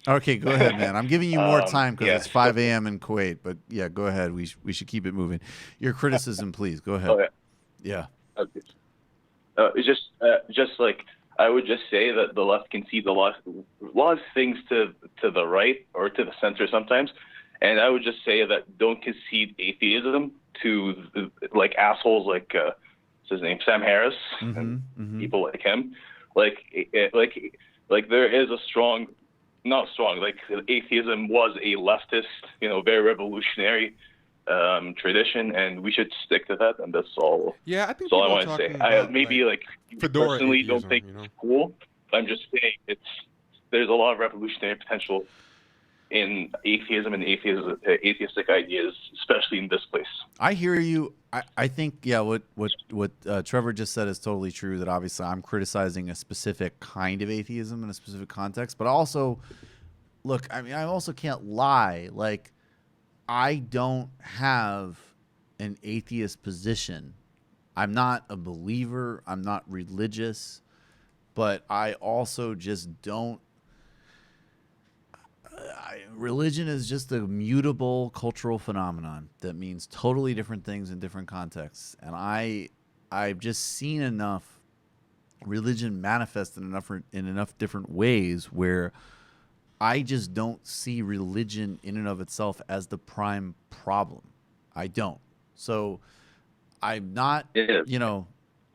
Okay, go ahead, man. I'm giving you more time because it's 5 a.m. in Kuwait. But yeah, go ahead. We should keep it moving. Your criticism, please. Go ahead.
Okay.
Yeah.
Okay. It's just like I would just say that the left concedes a lot of things to the right or to the center sometimes, and I would just say that don't concede atheism to like assholes like what's his name, Sam Harris, and people like him. Like there is a strong. Not strong. Like atheism was a leftist, very revolutionary tradition, and we should stick to that. And that's all.
Yeah, I think
that's all I want to say. I maybe like personally
atheism,
don't think it's cool. But I'm just saying there's a lot of revolutionary potential in atheism and atheistic ideas, especially in this place.
I hear you. I think what Trevor just said is totally true, that obviously I'm criticizing a specific kind of atheism in a specific context, but also look, I mean, I also can't lie, like I don't have an atheist position. I'm not a believer, I'm not religious, but I also just don't. Religion is just a mutable cultural phenomenon that means totally different things in different contexts. And I've just seen enough religion manifest in enough different ways where I just don't see religion in and of itself as the prime problem. I don't. So I'm not,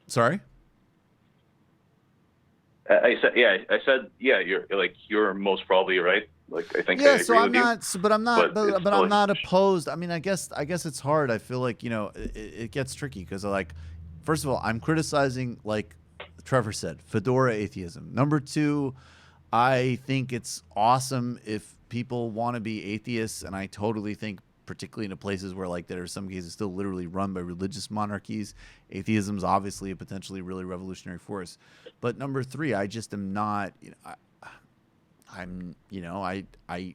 sorry?
I said, you're most probably right. Like I think.
Yeah,
I agree
so I'm
with you.
not, but I'm not, but I'm not opposed. I mean, I guess it's hard. I feel like it gets tricky because like, first of all, I'm criticizing, like Trevor said, fedora atheism. Number two, I think it's awesome if people want to be atheists, and I totally think, particularly in the places where like there are some cases still literally run by religious monarchies, atheism is obviously a potentially really revolutionary force. But number three, I just am not.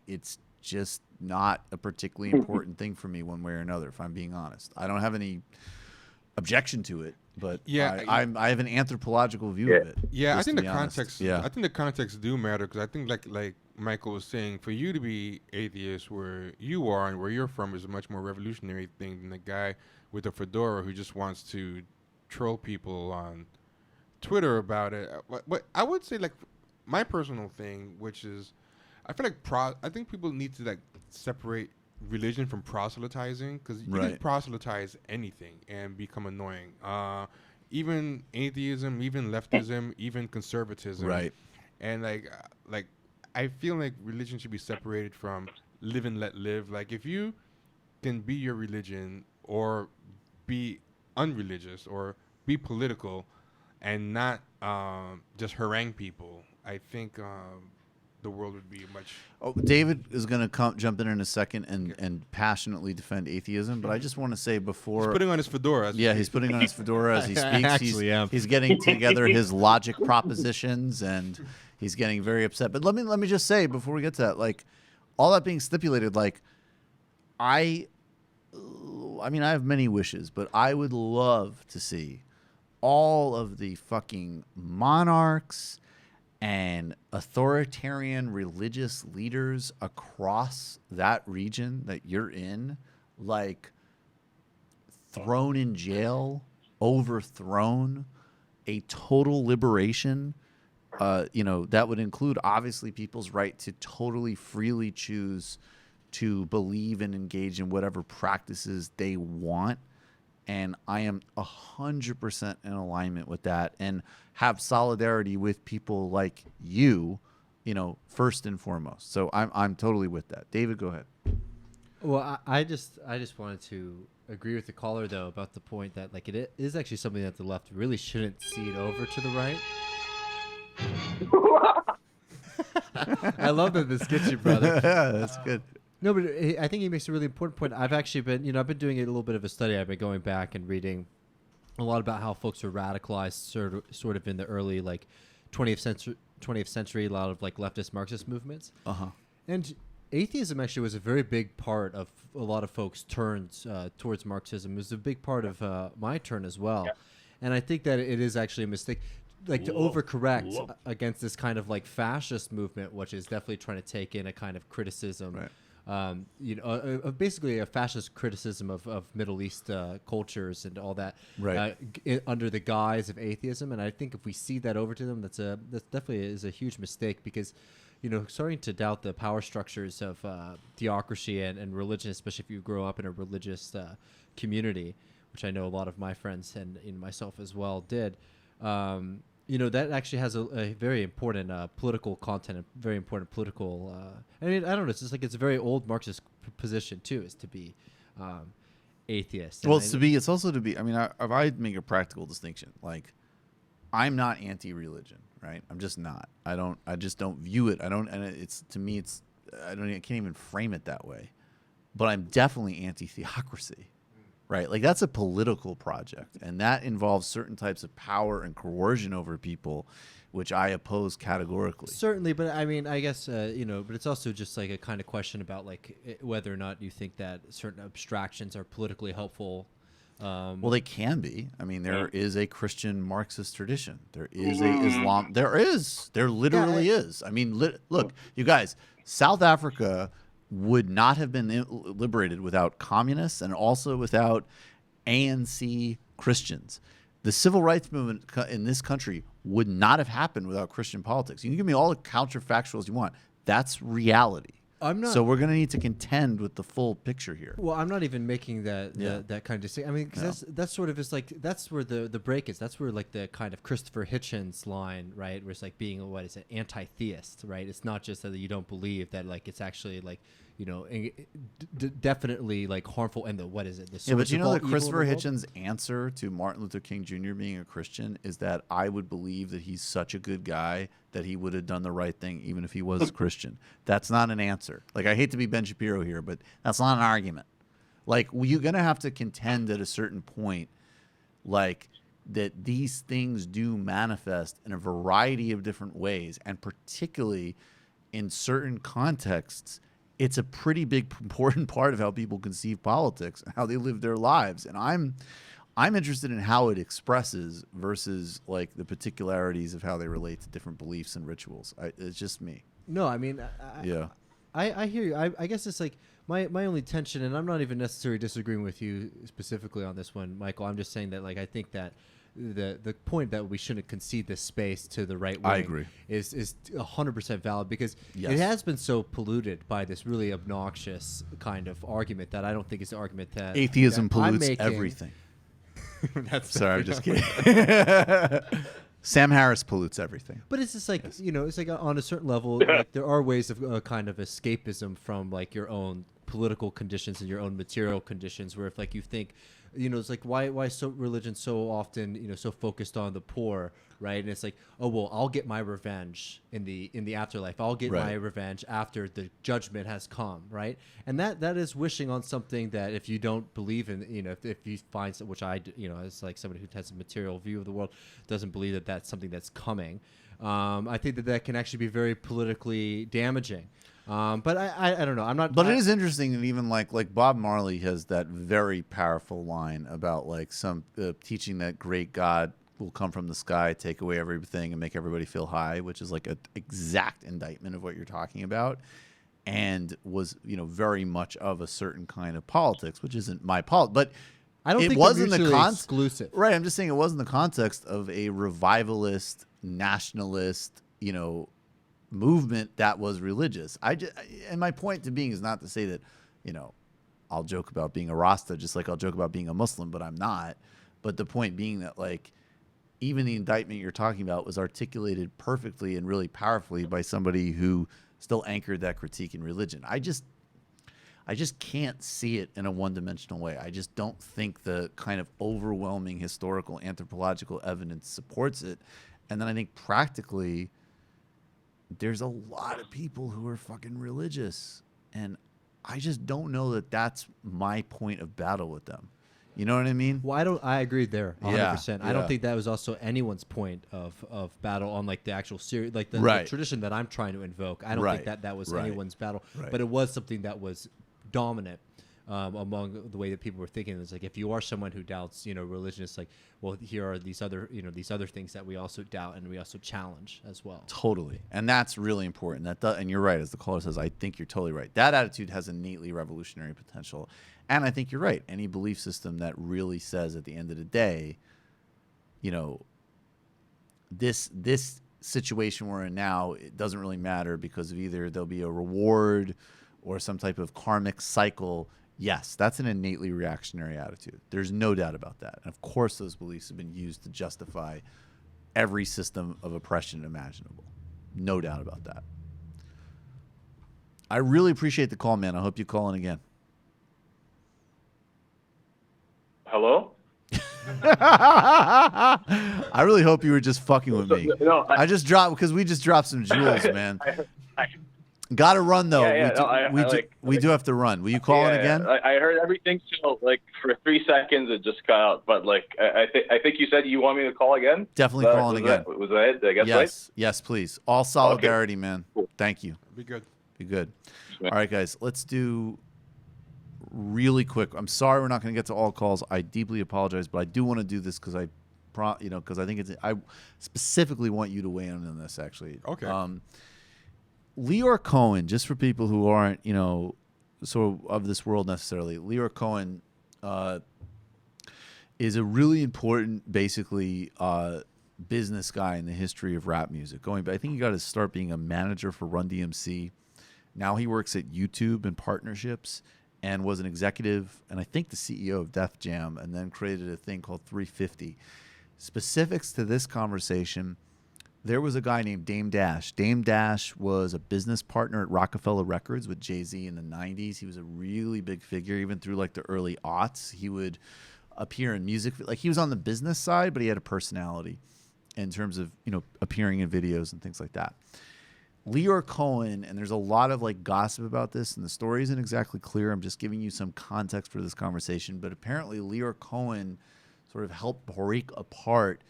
It's just not a particularly important thing for me one way or another, if I'm being honest. I don't have any objection to it, but I have an anthropological view of it.
Yeah, I think the
context.
I think the context do matter, because I think like Michael was saying, for you to be atheist where you are and where you're from is a much more revolutionary thing than the guy with a fedora who just wants to troll people on Twitter about it. But I would say, like, my personal thing, which is, I feel like I think people need to like separate religion from proselytizing, because you can proselytize anything and become annoying. Even atheism, even leftism, even conservatism.
Right.
And like I feel like religion should be separated from live and let live. Like if you can be your religion or be unreligious or be political and not just harangue people, I think the world would be much.
Oh, David is going to jump in a second and passionately defend atheism, but I just want to say before...
He's putting on his fedora.
He's putting on his fedora as he speaks. He's getting together his logic propositions, and he's getting very upset. But let me just say, before we get to that, like, all that being stipulated, like, I mean, I have many wishes, but I would love to see all of the fucking monarchs and authoritarian religious leaders across that region that you're in, like, thrown in jail, overthrown, a total liberation. That would include, obviously, people's right to totally freely choose to believe and engage in whatever practices they want. And I am 100% in alignment with that, and have solidarity with people like you, first and foremost. So I'm totally with that. David, go ahead.
Well, I just wanted to agree with the caller, though, about the point that, like, it is actually something that the left really shouldn't cede over to the right. I love that this gets you, brother.
Yeah, that's good.
No, but I think he makes a really important point. I've actually been, I've been doing a little bit of a study. I've been going back and reading a lot about how folks were radicalized sort of in the early, like, 20th century, a lot of, like, leftist Marxist movements.
Uh-huh.
And atheism actually was a very big part of a lot of folks' turns towards Marxism. It was a big part of my turn as well. Yeah. And I think that it is actually a mistake. like to overcorrect against this kind of like fascist movement, which is definitely trying to take in a kind of criticism.
Right.
Basically a fascist criticism of Middle East cultures and all that,
right?
Under the guise of atheism, and I think if we see that over to them, that's definitely is a huge mistake, because, starting to doubt the power structures of theocracy and religion, especially if you grow up in a religious community, which I know a lot of my friends and myself as well did. That actually has a very important political content, a very important political. I don't know. It's just like it's a very old Marxist position too, is to be atheist.
Well, it's also to be. I mean, if I make a practical distinction, like I'm not anti-religion, right? I'm just not. I just don't view it. I don't. And it's to me, it's. I can't even frame it that way. But I'm definitely anti-theocracy. Right, like that's a political project, and that involves certain types of power and coercion over people, which I oppose categorically.
Certainly, but I mean, I guess but it's also just like a kind of question about like whether or not you think that certain abstractions are politically helpful.
Well, they can be. I mean, there is a Christian Marxist tradition. There is a Islam. There literally is. I mean, look, you guys, South Africa would not have been liberated without communists and also without ANC Christians. The civil rights movement in this country would not have happened without Christian politics. You can give me all the counterfactuals you want. That's reality. So we're going to need to contend with the full picture here.
Well, I'm not even making that kind of distinction. I mean, because that's sort of is like that's where the break is. That's where like the kind of Christopher Hitchens line, right? Where it's like being anti-theist, right? It's not just that you don't believe that, like it's actually like definitely like harmful and
but that Christopher Hitchens' answer to Martin Luther King Jr. being a Christian is that I would believe that he's such a good guy that he would have done the right thing even if he was Christian. That's not an answer. Like, I hate to be Ben Shapiro here, but that's not an argument. Like, you're gonna have to contend at a certain point, like, that these things do manifest in a variety of different ways, and particularly in certain contexts, it's a pretty big, important part of how people conceive politics and how they live their lives. And I'm interested in how it expresses versus like the particularities of how they relate to different beliefs and rituals. It's just me.
No, I mean, I hear you. I guess it's like my only tension, and I'm not even necessarily disagreeing with you specifically on this one, Michael. I'm just saying that like I think that the point that we shouldn't concede this space to the right wing,
I agree,
is 100% valid, because it has been so polluted by this really obnoxious kind of argument that I don't think it's an argument that
atheism pollutes everything. Sorry, I'm just kidding. Sam Harris pollutes everything.
But it's just like, it's like on a certain level, like there are ways of kind of escapism from like your own political conditions and your own material conditions, where if like you think, it's like why so religion so often so focused on the poor, right? And it's like, oh well, I'll get my revenge in the afterlife. I'll get my revenge after the judgment has come, right? And that is wishing on something that if you don't believe in, if you find, which I as like somebody who has a material view of the world, doesn't believe that that's something that's coming. I think that can actually be very politically damaging. But I don't know. I'm not.
But it is interesting that even like Bob Marley has that very powerful line about like some teaching that great God will come from the sky, take away everything, and make everybody feel high, which is like an exact indictment of what you're talking about, and was very much of a certain kind of politics, which isn't my but
I don't think
it wasn't the
exclusive.
Right. I'm just saying it wasn't the context of a revivalist, nationalist, movement that was religious. And my point to being is not to say that, I'll joke about being a Rasta just like I'll joke about being a Muslim, but I'm not. But the point being that like even the indictment you're talking about was articulated perfectly and really powerfully by somebody who still anchored that critique in religion. I just can't see it in a one-dimensional way. I just don't think the kind of overwhelming historical anthropological evidence supports it. And then I think practically there's a lot of people who are fucking religious, and I just don't know that that's my point of battle with them. You know what I mean?
Well, I agree there 100%. I don't think that was also anyone's point of battle on like the actual series, like the tradition that I'm trying to invoke. I don't think that was anyone's battle, but it was something that was dominant among the way that people were thinking. It's like, if you are someone who doubts, religion, it's like, well, here are these other things that we also doubt and we also challenge as well.
Totally. And that's really important. And you're right, as the caller says, I think you're totally right. That attitude has innately revolutionary potential. And I think you're right. Any belief system that really says at the end of the day, this situation we're in now, it doesn't really matter because of either there'll be a reward or some type of karmic cycle. Yes, that's an innately reactionary attitude. There's no doubt about that. And of course, those beliefs have been used to justify every system of oppression imaginable. No doubt about that. I really appreciate the call, man. I hope you call in again.
Hello?
I really hope you were just fucking with me.
No,
I just dropped because we just dropped some jewels, man. Got to run though. We do have to run. Will you call in again?
I heard everything till for 3 seconds it just cut out. But I think you said you want me to call again.
Definitely call in again.
Was that it? I guess.
Yes, yes, please. All solidarity, man.
Cool.
Thank you.
Be good.
Be good. All right, guys. Let's do really quick. I'm sorry we're not going to get to all calls. I deeply apologize, but I do want to do this because because I think I specifically want you to weigh in on this. Actually,
okay.
Leor Cohen, just for people who aren't sort of this world necessarily, Leor Cohen is a really important, basically, business guy in the history of rap music. I think he got to start being a manager for Run DMC. Now he works at YouTube and partnerships, and was an executive and I think the CEO of Def Jam, and then created a thing called 350. Specifics to this conversation, there was a guy named Dame Dash. Dame Dash was a business partner at Rockefeller Records with Jay-Z in the 90s. He was a really big figure, even through the early aughts. He would appear in music. He was on the business side, but he had a personality in terms of, appearing in videos and things like that. Leor Cohen, and there's a lot of gossip about this, and the story isn't exactly clear. I'm just giving you some context for this conversation, but apparently Leor Cohen sort of helped break apart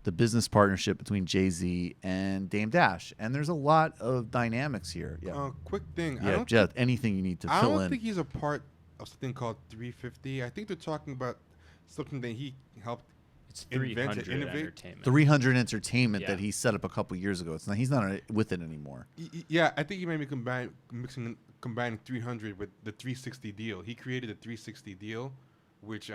the business partnership between Jay-Z and Dame Dash, and there's a lot of dynamics here. Yeah.
Quick thing.
Yeah, Jeff. Anything you need to fill in.
I don't think he's a part of something called 350. I think they're talking about something that he helped.
It's 300 Entertainment.
300 Entertainment that he set up a couple years ago. He's not with it anymore.
Yeah, I think he made me combining 300 with the 360 deal. He created a 360 deal, which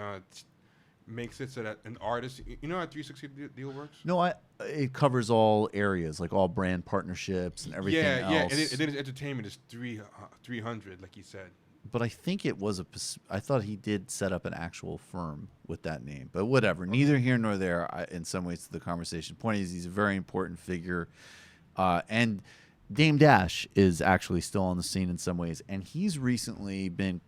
makes it so that an artist, you know how a 360 deal works?
No, it covers all areas, all brand partnerships and everything else.
Yeah, and then his entertainment is 300, like he said.
But I think I thought he did set up an actual firm with that name. But whatever, neither here nor there in some ways to the conversation. Point is, he's a very important figure. And Dame Dash is actually still on the scene in some ways. And he's recently been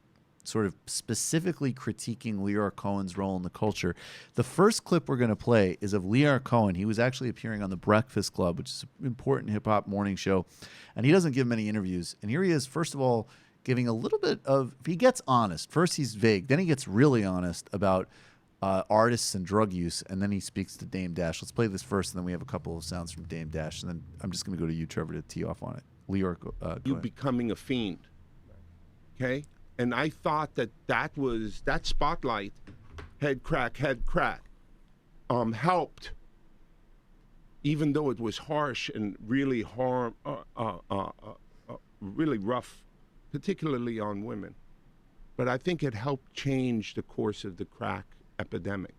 sort of specifically critiquing Leor Cohen's role in the culture. The first clip we're going to play is of Leor Cohen. He was actually appearing on The Breakfast Club, which is an important hip-hop morning show. And he doesn't give many interviews. And here he is, first of all, giving a little bit of, if he gets honest, first he's vague, then he gets really honest about artists and drug use, and then he speaks to Dame Dash. Let's play this first, and then we have a couple of sounds from Dame Dash, and then I'm just going to go to you, Trevor, to tee off on it. Leor, go ahead.
Becoming a fiend, okay? And I thought that spotlight, head crack, helped, even though it was harsh and really really rough, particularly on women. But I think it helped change the course of the crack epidemic.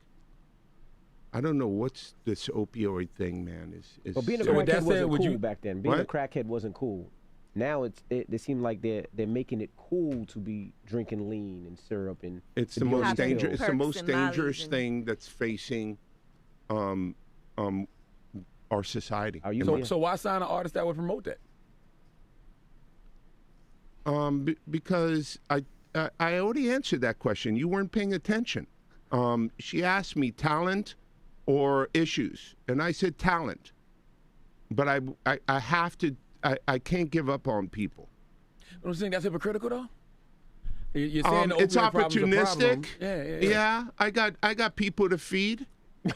I don't know what's this opioid thing, man.
Well, being a crackhead wasn't cool back then. Being a crackhead wasn't cool. Now they seem like they're making it cool to be drinking lean and syrup and.
It's the most dangerous. It's the most dangerous thing that's facing our society.
So why sign an artist that would promote that?
Because I already answered that question. You weren't paying attention. She asked me talent or issues, and I said talent. But I have to. I can't give up on people.
Don't you think that's hypocritical though? You're saying
it's opportunistic.
Yeah.
I got people to feed.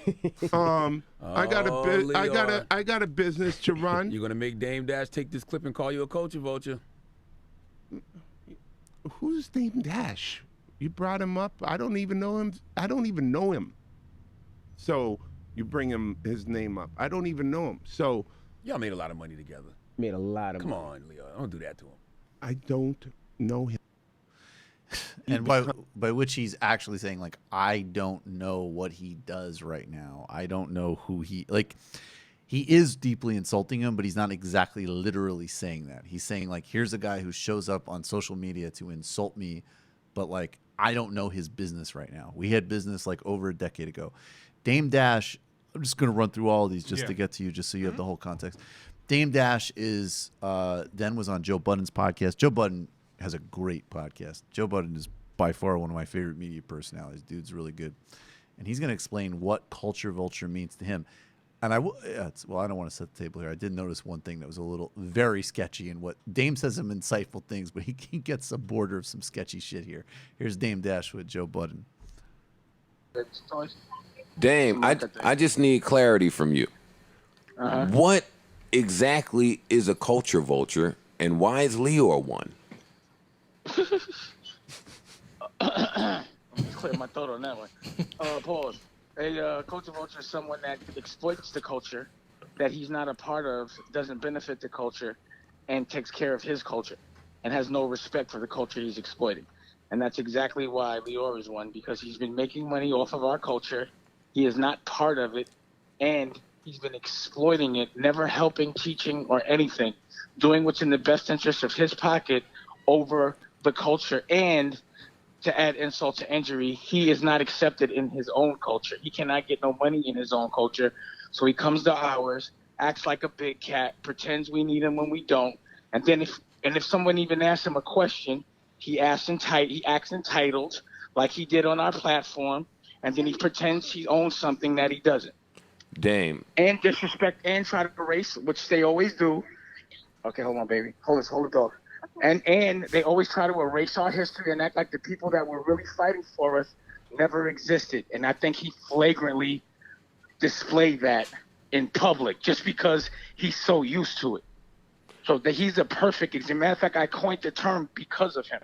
I got a business to run.
You're gonna make Dame Dash take this clip and call you a culture vulture.
Who's Dame Dash? You brought him up. I don't even know him. I don't even know him. So you bring his name up. I don't even know him. So
y'all made a lot of money together.
Made a lot of
Come
money.
on, Leo. Don't do that to him.
I don't know him.
And by which he's actually saying, like, I don't know what he does right now. I don't know who he is deeply insulting him, but he's not exactly literally saying that. He's saying, like, here's a guy who shows up on social media to insult me, but, like, I don't know his business right now. We had business, like, over a decade ago. Dame Dash, I'm just going to run through all of these just to get to you, just so you have the whole context. Dame Dash was on Joe Budden's podcast. Joe Budden has a great podcast. Joe Budden is by far one of my favorite media personalities. Dude's really good. And he's going to explain what culture vulture means to him. And I don't want to set the table here. I did notice one thing that was a little very sketchy, and what Dame says some insightful things, but he gets a border of some sketchy shit here. Here's Dame Dash with Joe Budden.
Dame, I just need clarity from you. What exactly is a culture vulture, and why is Leo one?
Clear my throat on that one. Pause. A culture vulture is someone that exploits the culture that he's not a part of, doesn't benefit the culture, and takes care of his culture, and has no respect for the culture he's exploiting. And that's exactly why Lior is one, because he's been making money off of our culture. He is not part of it, and he's been exploiting it, never helping, teaching, or anything, doing what's in the best interest of his pocket over the culture. And to add insult to injury, he is not accepted in his own culture. He cannot get no money in his own culture. So he comes to ours, acts like a big cat, pretends we need him when we don't. And then if someone even asks him a question, he acts entitled, like he did on our platform, and then he pretends he owns something that he doesn't.
Dame.
And disrespect and try to erase, which they always do. Okay, hold on, baby. Hold the dog. And they always try to erase our history and act like the people that were really fighting for us never existed. And I think he flagrantly displayed that in public just because he's so used to it. So that he's a perfect example. Matter of fact, I coined the term because of him.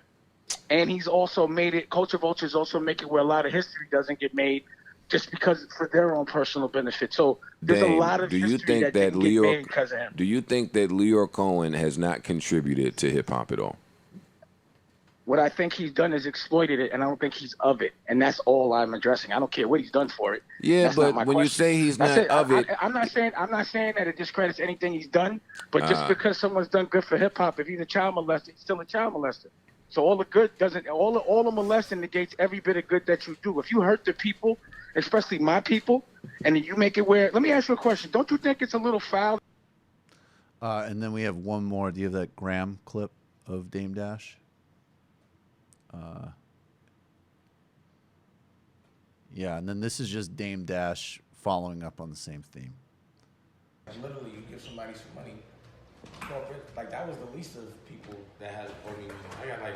And he's also made it, culture vultures also make it where a lot of history doesn't get made just because for their own personal benefit. So there's
Dame,
a lot of history that didn't get made because of him.
Do you think that Leo Cohen has not contributed to hip hop at all?
What I think he's done is exploited it, and I don't think he's of it. And that's all I'm addressing. I don't care what he's done for it.
Yeah,
that's
but when you say he's not of it,
I'm not saying that it discredits anything he's done. But just because someone's done good for hip hop, if he's a child molester, he's still a child molester. So all the good doesn't, all the molesting negates every bit of good that you do. If you hurt the people, especially my people, and then you make it where, let me ask you a question. Don't you think it's a little foul?
And then we have one more. Do you have that Graham clip of Dame Dash? Yeah, and then this is just Dame Dash following up on the same theme.
Literally, you give somebody some money. Like, that was the least of people that has organization. I got, like,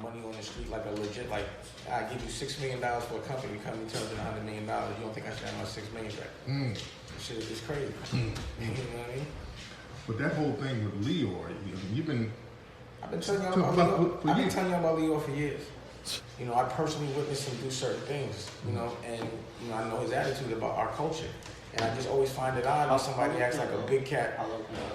money on the street, like a legit, like, I give you $6 million for a company, the company turns in $100 million. You don't think I should have my $6 million back? Shit is crazy. You know what I mean?
But that whole thing with Leo, you've been.
I've been telling y'all about Leo. I've been telling y'all about Leo for years. You know, I personally witnessed him do certain things. You know, and you know, I know his attitude about our culture. And I just always find it odd when somebody acts like a big cat,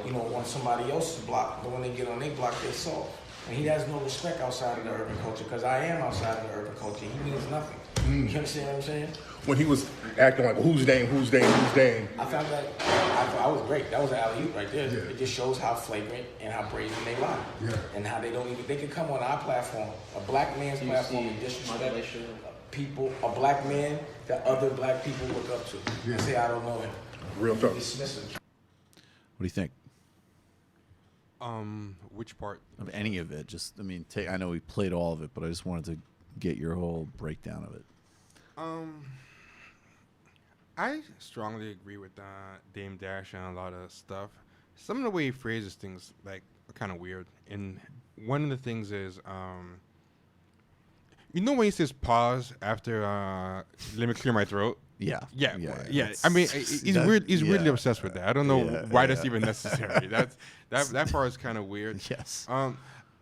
you know, on somebody else's block, but when they get on their block, they soft. And he has no respect outside of the urban culture, because I am outside of the urban culture. He means nothing. You understand what I'm saying?
When he was acting like, who's Dame?
I found that I was great. That was an alley-oop right there. Yeah. It just shows how flagrant and how brazen they lie. Yeah. And how they don't even, they could come on our platform, a black man's platform, and disrespect people, a black man that other black people look up to. Yeah. And say, I don't know him.
Real talk.
Dismiss him.
What do you think?
Which part?
Of any of it. Just, I mean, I know we played all of it, but I just wanted to get your whole breakdown of it.
I strongly agree with Dame Dash on a lot of stuff. Some of the way he phrases things, like, are kind of weird. And one of the things is, you know when he says pause after let me clear my throat?
Yeah.
I mean, he's weird. He's weirdly obsessed with that. I don't know why that's even necessary. That part is kind of weird.
Yes.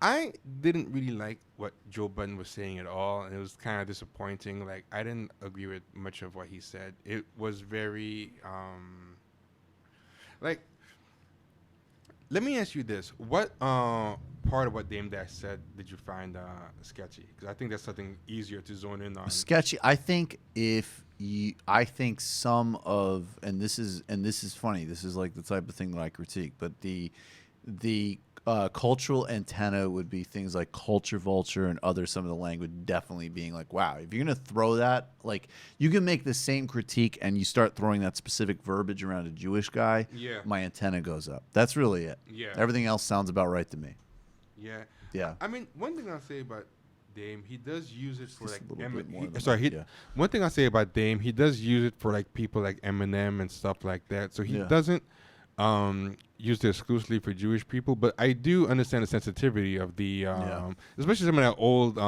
I didn't really like what Joe Budden was saying at all, and it was kind of disappointing. Like, I didn't agree with much of what he said. It was very, like, let me ask you this: what part of what Dame Dash said did you find sketchy? Because I think that's something easier to zone in on.
Sketchy. I think I think some of, and this is funny. This is like the type of thing that I critique, but the cultural antenna would be things like culture vulture and some of the language definitely being like, wow, if you're gonna throw that, like, you can make the same critique and you start throwing that specific verbiage around a Jewish guy, my antenna goes up. That's really it.
Yeah.
Everything else sounds about right to me.
Yeah.
Yeah.
I mean, one thing I'll say about Dame, he does use it for
Just
like
a little bit more than
sorry,
that, yeah.
One thing I'll say about Dame, he does use it for like people like Eminem and stuff like that. So he doesn't used it exclusively for Jewish people, but I do understand the sensitivity of the, especially some of that old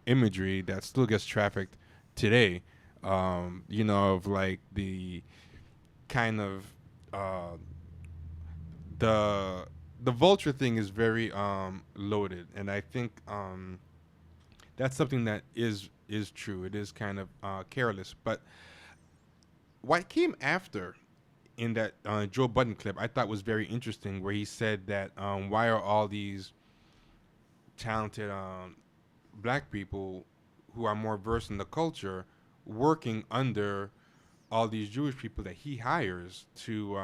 imagery that still gets trafficked today. You know, of like the kind of the vulture thing is very loaded, and I think that's something that is true. It is kind of careless, but what came after in that Joe Budden clip, I thought was very interesting, where he said that why are all these talented black people who are more versed in the culture working under all these Jewish people that he hires to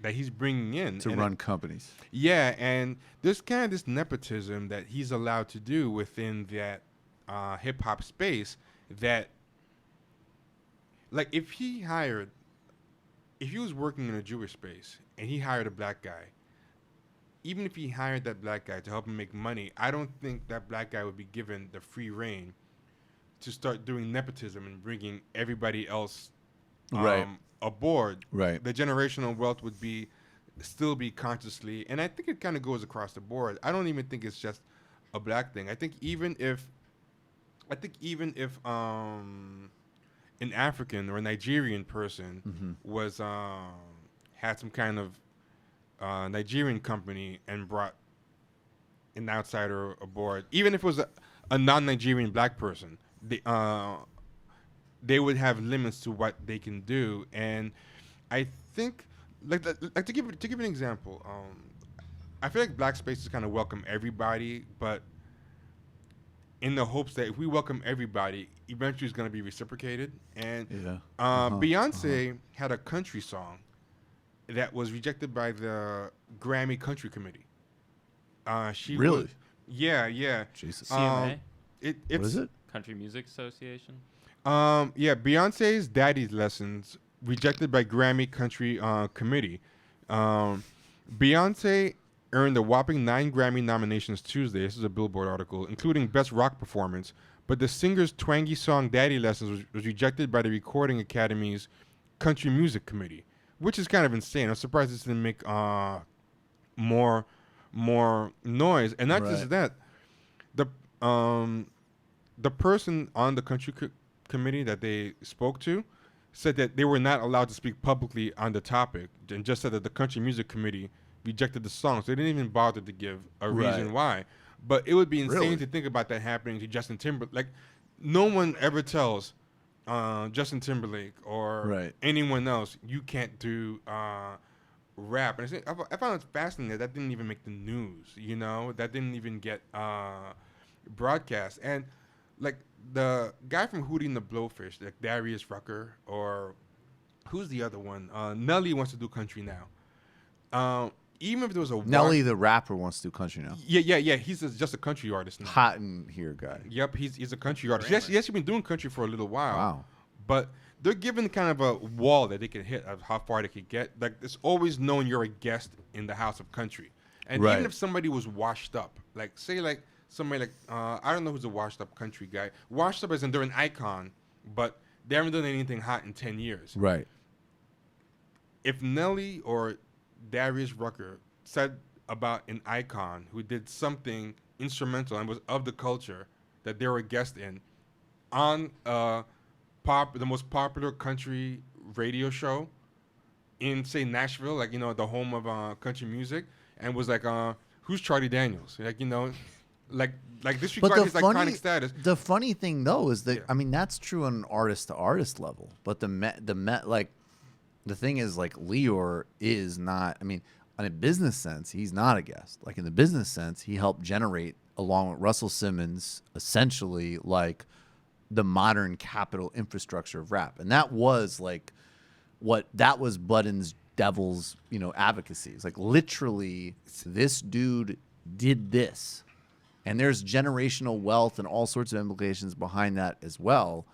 that he's bringing in
to run companies.
Yeah, and there's kind of this nepotism that he's allowed to do within that hip hop space that, like, if he was working in a Jewish space and he hired a black guy, even if he hired that black guy to help him make money, I don't think that black guy would be given the free reign to start doing nepotism and bringing everybody else aboard.
Right.
The generational wealth would still be consciously, and I think it kind of goes across the board. I don't even think it's just a black thing. I think even if an African or a Nigerian person was had some kind of Nigerian company and brought an outsider aboard, even if it was a non-Nigerian black person, they would have limits to what they can do. And I think, like to give an example, I feel like black spaces kind of welcome everybody, but in the hopes that if we welcome everybody, eventually it's going to be reciprocated. And Beyonce had a country song that was rejected by the Grammy Country Committee. She
really?
Was, yeah.
Jesus.
CMA?
It's,
what is it?
Country Music Association?
Beyonce's Daddy's Lessons, rejected by Grammy Country Committee. Beyonce earned a whopping 9 Grammy nominations Tuesday. This is a Billboard article, including Best Rock Performance. But the singer's twangy song Daddy Lessons was rejected by the Recording Academy's Country Music Committee, which is kind of insane. I'm surprised this didn't make more noise. And not just that, the person on the Country Committee that they spoke to said that they were not allowed to speak publicly on the topic, and just said that the Country Music Committee rejected the song, so they didn't even bother to give a reason why. But it would be insane to think about that happening to Justin Timberlake. Like, no one ever tells Justin Timberlake or anyone else, you can't do rap. And I found it fascinating that didn't even make the news, you know? That didn't even get broadcast. And, like, the guy from Hootie and the Blowfish, like Darius Rucker, or who's the other one? Nelly wants to do country now. Even if there was a
Nelly the rapper wants to do country now.
Yeah. He's just a country artist now.
Hot in here guy.
Yep, he's a country artist. Yes, he's been doing country for a little while.
Wow.
But they're given kind of a wall that they can hit of how far they could get. Like, it's always known you're a guest in the house of country. And even if somebody was washed up, like, say, like, somebody like, I don't know who's a washed up country guy. Washed up as in they're an icon, but they haven't done anything hot in 10 years.
Right.
If Nelly or Darius Rucker said about an icon who did something instrumental and was of the culture that they were a guest in on the most popular country radio show in, say, Nashville, like, you know, the home of country music, and was like, who's Charlie Daniels? Like, you know, like disregard his iconic status.
The funny thing though is that I mean that's true on an artist to artist level, but the thing is like Leor is not. I mean, in a business sense, he's not a guest. Like in the business sense, he helped generate along with Russell Simmons essentially like the modern capital infrastructure of rap, and that was like that was Budden's devil's advocacy. It's like literally this dude did this. And there's generational wealth and all sorts of implications behind that as well.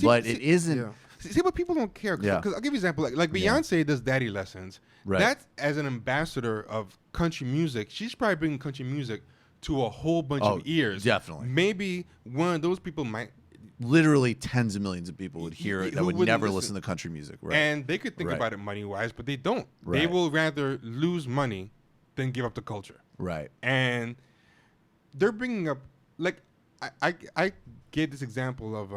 But it isn't.
Yeah. See, but people don't care. Because I'll give you an example. Like Beyonce does Daddy Lessons.
Right.
That's as an ambassador of country music. She's probably bringing country music to a whole bunch of ears.
Definitely.
Maybe one of those people might.
Literally tens of millions of people would hear it that would never listen to country music. Right.
And they could think about it money-wise, but they don't.
Right.
They will rather lose money than give up the culture.
Right.
And they're bringing up, like, I gave this example of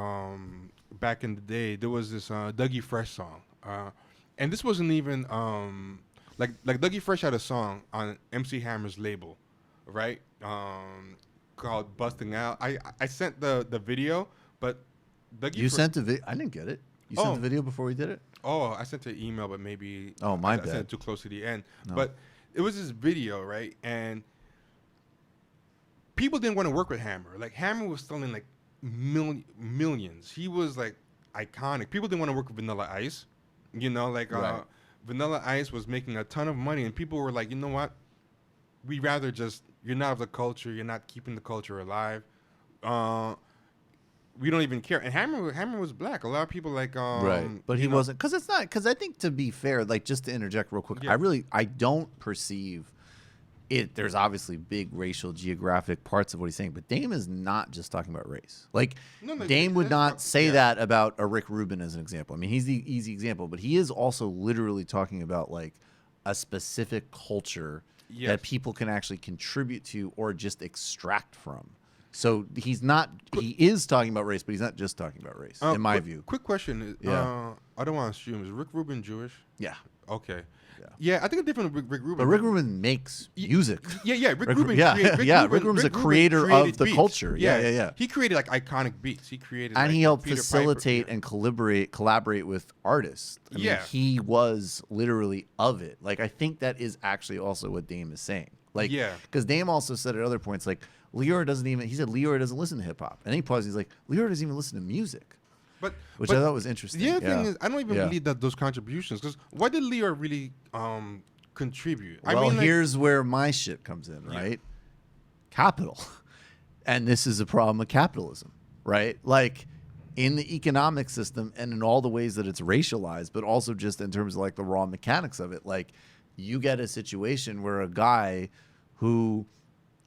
back in the day. There was this Dougie Fresh song, and this wasn't even like Dougie Fresh had a song on MC Hammer's label, right? Called "Busting Out." I sent the video, but Dougie.
Sent the video. I didn't get it. You sent the video before we did it.
Oh, I sent an email, but maybe
my
I
bad.
sent it too close to the end.
No.
But it was this video, right? And people didn't want to work with Hammer. Like Hammer was selling like millions. He was like iconic. People didn't want to work with Vanilla Ice. You know, like Vanilla Ice was making a ton of money, and people were like, you know what? We rather just you're not of the culture. You're not keeping the culture alive. We don't even care. And Hammer was black. A lot of people like
right, but he wasn't because it's not because I think to be fair, like just to interject real quick, I don't perceive it. There's obviously big racial geographic parts of what he's saying, but Dame is not just talking about race. Like Dame would not say that about a Rick Rubin as an example. I mean, he's the easy example, but he is also literally talking about like a specific culture that people can actually contribute to or just extract from. So he is talking about race, but he's not just talking about race, in my view.
Quick question. I don't want to assume. Is Rick Rubin Jewish?
Yeah.
Okay. Yeah, I think it's different with Rick Rubin.
But Rick Rubin makes music.
Yeah. Rick Rubin.
Rick Rubin's a creator of the
beats.
culture. Yeah.
He created like iconic beats. He created
and
like,
he helped
Peter
facilitate
Piper.
and collaborate with artists. I mean, he was literally of it. Like I think that is actually also what Dame is saying. Like, because Dame also said at other points, like Leor doesn't listen to hip hop. And then he paused. He's like, Leor doesn't even listen to music. Which I thought was interesting.
The other thing is, I don't even believe that those contributions. Because what did Leor really contribute?
Well,
I mean,
here's where my shit comes in, right? Capital. And this is a problem of capitalism, right? Like in the economic system and in all the ways that it's racialized, but also just in terms of like the raw mechanics of it. Like you get a situation where a guy who,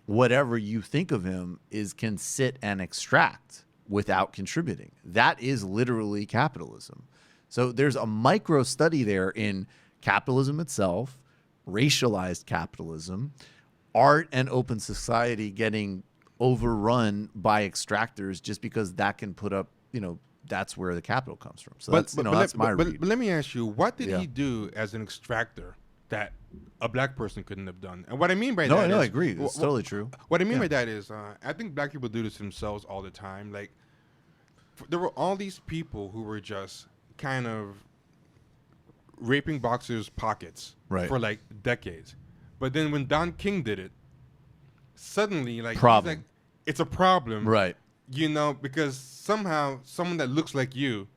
whatever you think of him, can sit and extract without contributing. That is literally capitalism. So there's a micro study there in capitalism itself, racialized capitalism, art and open society getting overrun by extractors just because that can put up, that's where the capital comes from. So that's my read.
But let me ask you, what did he do as an extractor that a black person couldn't have done? And what I mean by that is...
I agree. It's totally true.
What I mean by that is, I think black people do this to themselves all the time. Like, there were all these people who were just kind of raping boxers' pockets for like decades. But then when Don King did it, suddenly like it's a problem.
Right.
Because somehow someone that looks like you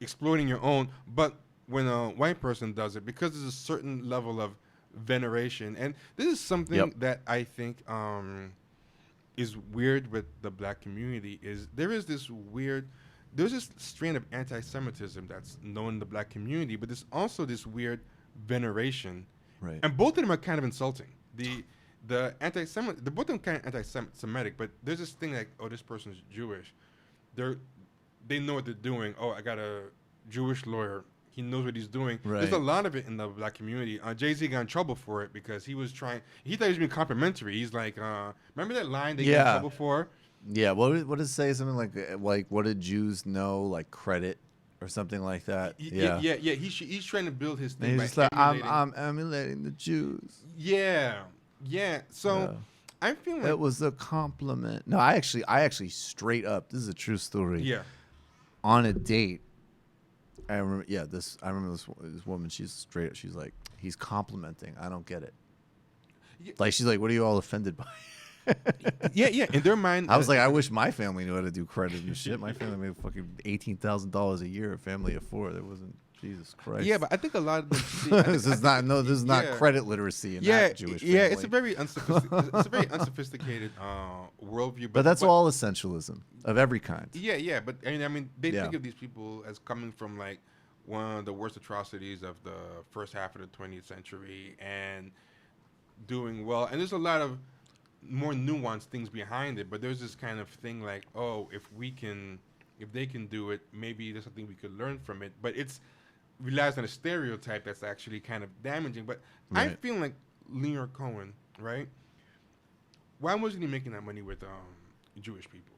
exploiting your own, but when a white person does it, because there's a certain level of veneration. And this is something that I think is weird with the black community is there's this strain of anti-Semitism that's known in the black community, but there's also this weird veneration.
Right.
And both of them are kind of insulting. The anti-Semitic, both of them kind of anti-Semitic, but there's this thing like, oh, this person's Jewish. They know what they're doing. Oh, I got a Jewish lawyer. He knows what he's doing.
Right.
There's a lot of it in the black community. Jay-Z got in trouble for it because he thought he was being complimentary. He's like, remember that line they got in trouble for?
Yeah, what did it say? Something like what did Jews know? Like credit or something like that.
Yeah. He's trying to build his thing.
And he's just like, I'm emulating the Jews.
Yeah, Yeah. So I'm feeling like
it was a compliment. No, I actually straight up. This is a true story.
Yeah.
On a date, I remember. Yeah, I remember this woman. She's straight up. She's like, he's complimenting. I don't get it.
Yeah.
Like she's like, what are you all offended by?
Yeah. In their mind,
I was like, I wish my family knew how to do credit and shit. My family made fucking $18,000 a year. A family of 4. There wasn't. Jesus Christ.
Yeah, but I think a lot of them.
This is not credit literacy in that Jewish family.
Yeah, it's a very unsophisticated worldview.
But that's all essentialism of every kind.
Yeah. But I mean, they think of these people as coming from like one of the worst atrocities of the first half of the 20th century and doing well. And there's a lot of more nuanced things behind it. But there's this kind of thing like, oh, if they can do it, maybe there's something we could learn from it. But it's relies on a stereotype that's actually kind of damaging. But I feel like Leonard Cohen, right? Why wasn't he making that money with Jewish people?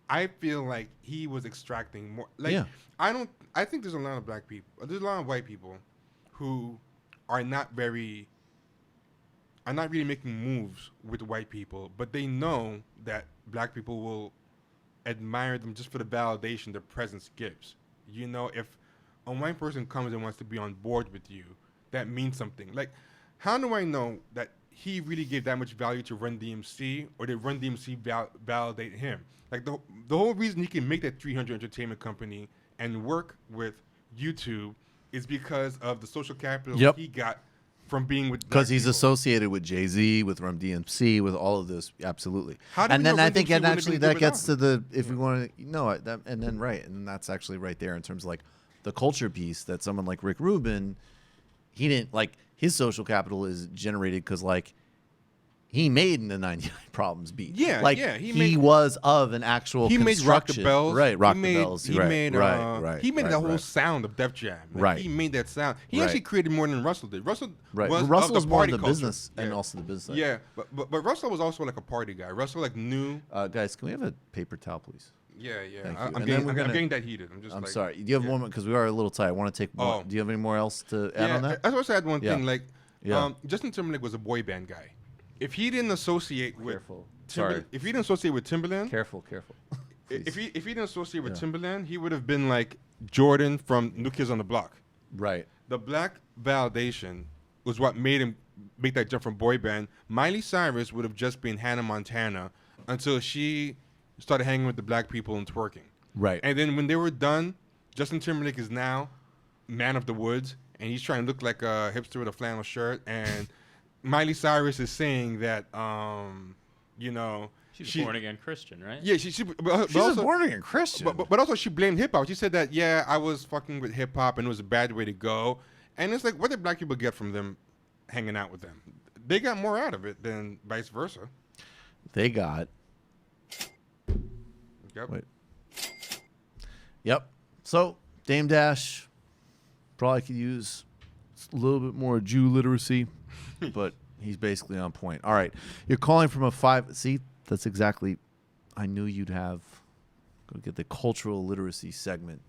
I feel like he was extracting more. Like I think there's a lot of black people. There's a lot of white people who are not really making moves with white people, but they know that black people will admire them just for the validation their presence gives. You know, if a white person comes and wants to be on board with you, that means something. Like, how do I know that he really gave that much value to Run DMC, or did Run DMC validate him? Like, the whole reason he can make that 300 entertainment company and work with YouTube is because of the social capital he got from being with
because he's associated with Jay-Z, with Run DMC, with all of this, absolutely.
And
then I think, and actually that gets to the, if we want to, and then that's actually right there in terms of like the culture piece that someone like Rick Rubin, he didn't like his social capital is generated because like he made the 99 Problems beat. He was of an actual construction.
He made Rock the Bells.
Right, Rock the Bells.
He made the whole sound of Def Jam. Like, he made that sound. He actually created more than Russell did. Russell was
more
party
in the
culture.
business and also the business.
Yeah, but Russell was also like a party guy. Russell like knew.
Guys, can we have a paper towel, please?
Yeah.
I'm
getting that heated.
I'm sorry. Do you have one more? Because we are a little tight. I want to take one. Do you have any more else to add on that?
I was add one thing. Like, Justin Timberlake was a boy band guy. If he didn't associate with if he didn't associate with Timberland,
careful.
If he didn't associate with Timberland, he would have been like Jordan from New Kids on the Block.
Right.
The black validation was what made him make that jump from boy band. Miley Cyrus would have just been Hannah Montana until she started hanging with the black people and twerking.
Right.
And then when they were done, Justin Timberlake is now man of the woods, and he's trying to look like a hipster with a flannel shirt. And Miley Cyrus is saying that,
she's a born again Christian, right?
Yeah, she's
a born again Christian.
But also she blamed hip hop. She said that I was fucking with hip hop and it was a bad way to go. And it's like, what did black people get from them hanging out with them? They got more out of it than vice versa.
They got.
Yep.
Wait. Yep. So Dame Dash probably could use a little bit more Jew literacy, but he's basically on point. All right, you're calling from a 5. See, that's exactly. I knew you'd have. Go get the cultural literacy segment.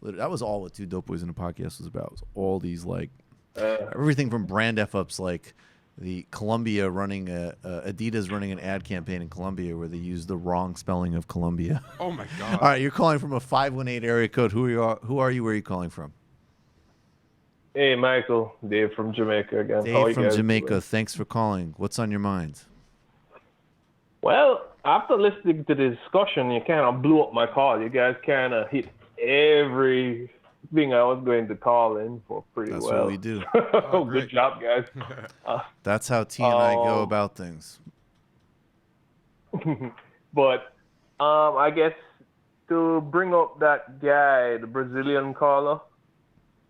That was all what Two Dope Boys in a Podcast was about. It was all these like everything from brand f ups like the Columbia running Adidas running an ad campaign in Colombia where they used the wrong spelling of Columbia.
Oh my God!
All right, you're calling from a 518 area code. Who are you? Where are you calling from?
Hey, Michael. Dave from Jamaica again.
Dave from Jamaica. Doing? Thanks for calling. What's on your mind?
Well, after listening to the discussion, you kind of blew up my call. You guys kind of hit everything I was going to call in for pretty well.
That's what we do.
Good job, guys.
That's how T and I go about things.
But I guess to bring up that guy, the Brazilian caller,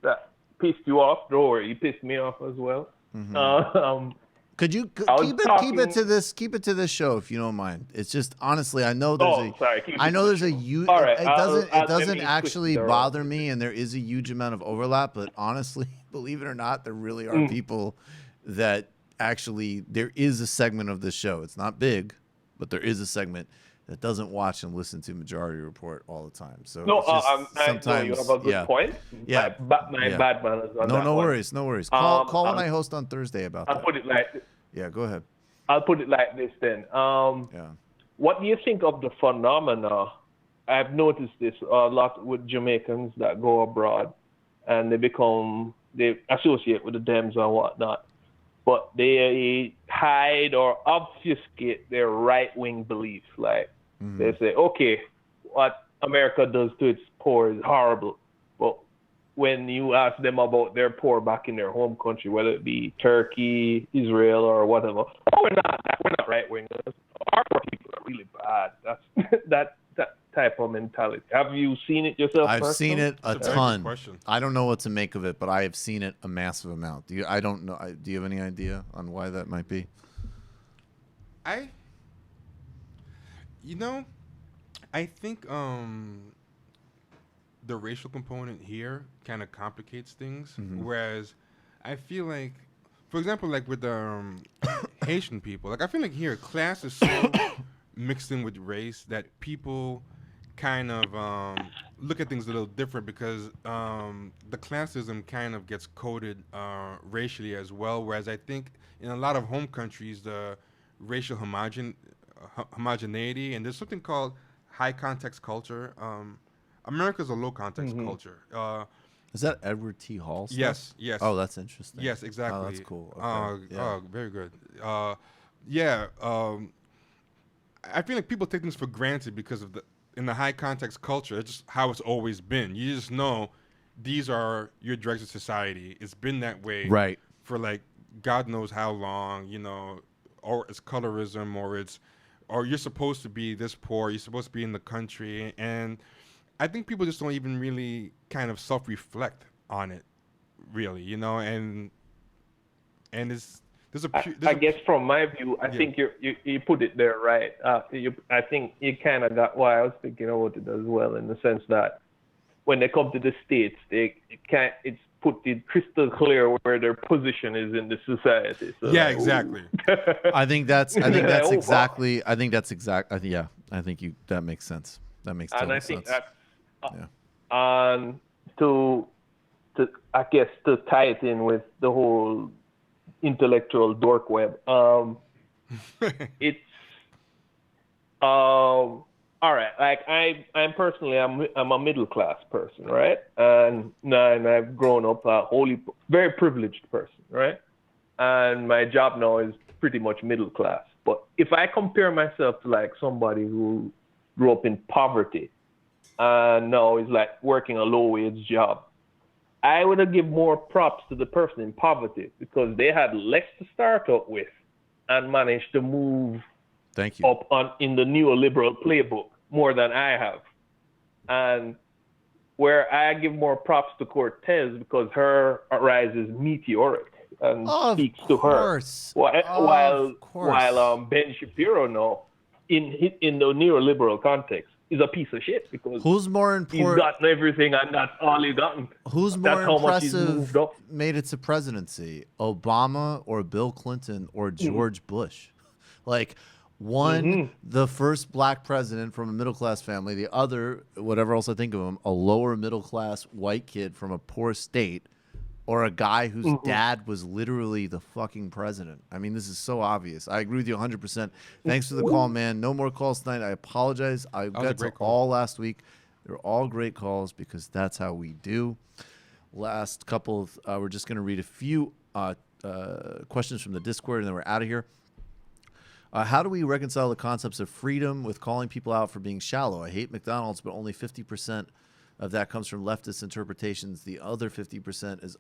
that pissed you off, or he pissed me off as well.
Mm-hmm. Could you keep it to this show if you don't mind? It's just honestly, I know there's a huge. It doesn't actually bother me, and there is a huge amount of overlap. But honestly, believe it or not, there really are people that actually there is a segment of this show. It's not big, but there is a segment that doesn't watch and listen to Majority Report all the time. So
sometimes you have a good point.
Yeah,
my bad manners.
No worries. Call when I host on Thursday about that.
I'll put it like,
Yeah, go ahead.
I'll put it like this then. What do you think of the phenomena? I've noticed this a lot with Jamaicans that go abroad and they associate with the Dems and whatnot, but they hide or obfuscate their right-wing beliefs. Like they say, okay, what America does to its poor is horrible, but when you ask them about their poor back in their home country, whether it be Turkey, Israel, or whatever, we're not right-wingers. Our poor people are really bad. That's that type of mentality. Have you seen it yourself?
I've seen it a ton.
question.
I don't know what to make of it, but I have seen it a massive amount. I don't know. Do you have any idea on why that might be?
I think the racial component here kind of complicates things, whereas I feel like, for example, like with Haitian people, like I feel like here class is so mixed in with race that people kind of look at things a little different because the classism kind of gets coded racially as well, whereas I think in a lot of home countries the racial homogeneity, and there's something called high context culture. America's a low context culture.
Is that Edward T. Hall stuff?
Yes, yes.
Oh, that's interesting.
Yes, exactly.
Oh, that's cool. Okay. Yeah.
Very good. I feel like people take things for granted because of in the high context culture, it's just how it's always been. You just know these are your dregs of society. It's been that way
right
for like God knows how long, or it's colorism, or you're supposed to be this poor, you're supposed to be in the country, and I think people just don't even really kind of self-reflect on it, really, and
I guess from my view, I think you put it there right. I think you kind of got why I was thinking about it as well, in the sense that when they come to the States, it's put it crystal clear where their position is in the society. So
exactly.
I think that's exactly. That makes sense. That makes total sense.
And I think that, to I guess to tie it in with the whole intellectual dork web, it's all right. Like I'm personally, I'm a middle class person, right? And I've grown up a very privileged person, right? And my job now is pretty much middle class. But if I compare myself to like somebody who grew up in poverty and now is like working a low wage job, I would have give more props to the person in poverty because they had less to start up with and managed to move up in the neoliberal playbook more than I have. And where I give more props to Cortez because her rise is meteoric and speaks to her. While Ben Shapiro now, in the neoliberal context, is a piece of shit because
who's more important?
He's gotten everything and that's all he gotten.
Who's more impressive made it to presidency, Obama or Bill Clinton or George Bush? Like one, the first black president from a middle class family, the other, whatever else I think of him, a lower middle class white kid from a poor state, or a guy whose dad was literally the fucking president. I mean, this is so obvious. I agree with you 100%. Thanks for the call, man. No more calls tonight. I apologize. I got to all last week. They're all great calls because that's how we do. Last couple of, we're just going to read a few questions from the Discord, and then we're out of here. How do we reconcile the concepts of freedom with calling people out for being shallow? I hate McDonald's, but only 50% of that comes from leftist interpretations. The other 50% is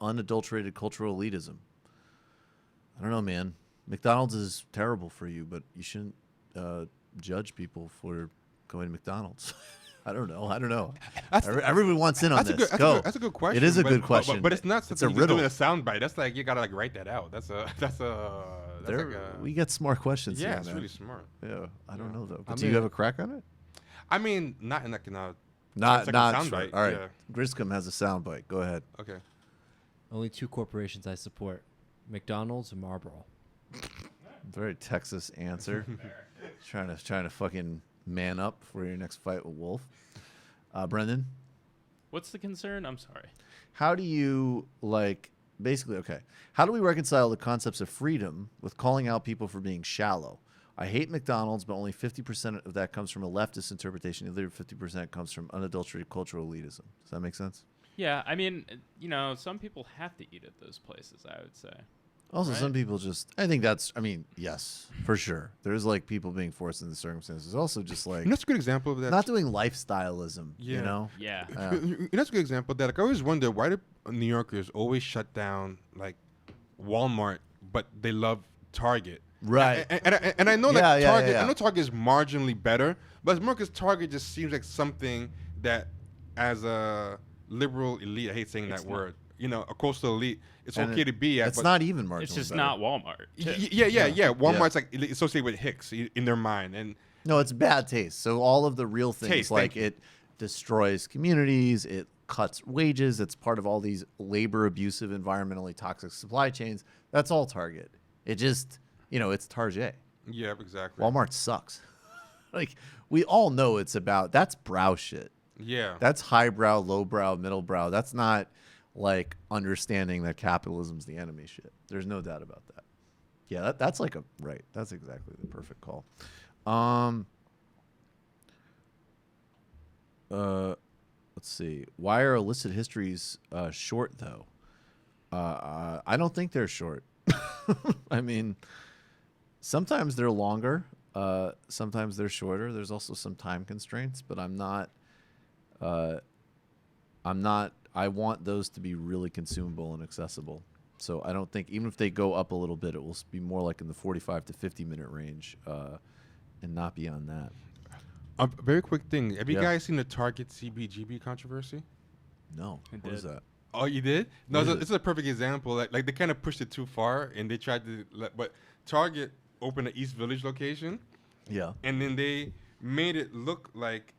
unadulterated cultural elitism. I don't know, man. McDonald's is terrible for you, but you shouldn't judge people for going to McDonald's. I don't know. Everyone wants in on this.
That's a good question.
It is a good question.
But it's not something
a riddle.
You can do in a soundbite. That's like you gotta like write that out.
We get smart questions.
Yeah,
here,
it's
man.
really smart.
Yeah, I don't know though. But do you have a crack on it?
I mean, not in like
not
soundbite.
All right,
yeah.
Griscom has a soundbite. Go ahead.
Okay.
Only two corporations I support: McDonald's and Marlboro.
Very Texas answer. trying to fucking man up for your next fight with Wolf. Brendan,
what's the concern? I'm sorry.
How do you like basically, okay. How do we reconcile the concepts of freedom with calling out people for being shallow? I hate McDonald's, but only 50% of that comes from a leftist interpretation. The other 50% comes from unadulterated cultural elitism. Does that make sense?
Yeah, I mean, some people have to eat at those places, I would say.
Also,
right?
some people I think yes, for sure. There's like people being forced into circumstances. Also, just like.
That's a good example of that.
Not doing lifestyleism,
Yeah.
Yeah.
That's a good example of that. Like, I always wonder, why do New Yorkers always shut down, like, Walmart, but they love Target?
Right.
And I know
Yeah,
Target. I know Target is marginally better, but more because Target just seems like something that, as a liberal elite, I hate saying that word. A coastal elite, it's
And
okay to be at.
It's not even marginally
It's just
better.
not Walmart.
Yeah. Walmart's like associated with Hicks in their mind, and
No, it's bad taste. So all of the real things,
Taste,
like
thank you.
it destroys communities, it cuts wages, it's part of all these labor abusive, environmentally toxic supply chains. That's all Target. It just, it's Target.
yeah, exactly.
Walmart sucks. Like, we all know that's brow shit.
Yeah.
That's highbrow, lowbrow, middlebrow. That's not like understanding that capitalism's the enemy shit. There's no doubt about that. Yeah, that's like right. That's exactly the perfect call. Let's see. Why are illicit histories short though? I don't think they're short. I mean, sometimes they're longer. Sometimes they're shorter. There's also some time constraints, but I'm not. I want those to be really consumable and accessible. So I don't think, even if they go up a little bit, it will be more like in the 45 to 50-minute range, and not beyond that.
A very quick thing. Have you
Yeah.
guys seen the Target CBGB controversy?
No. What is that?
Oh, you did? No,
What is
this is a perfect example. Like they kind of pushed it too far, and they tried to. But Target opened an East Village location.
Yeah.
And then they made it look like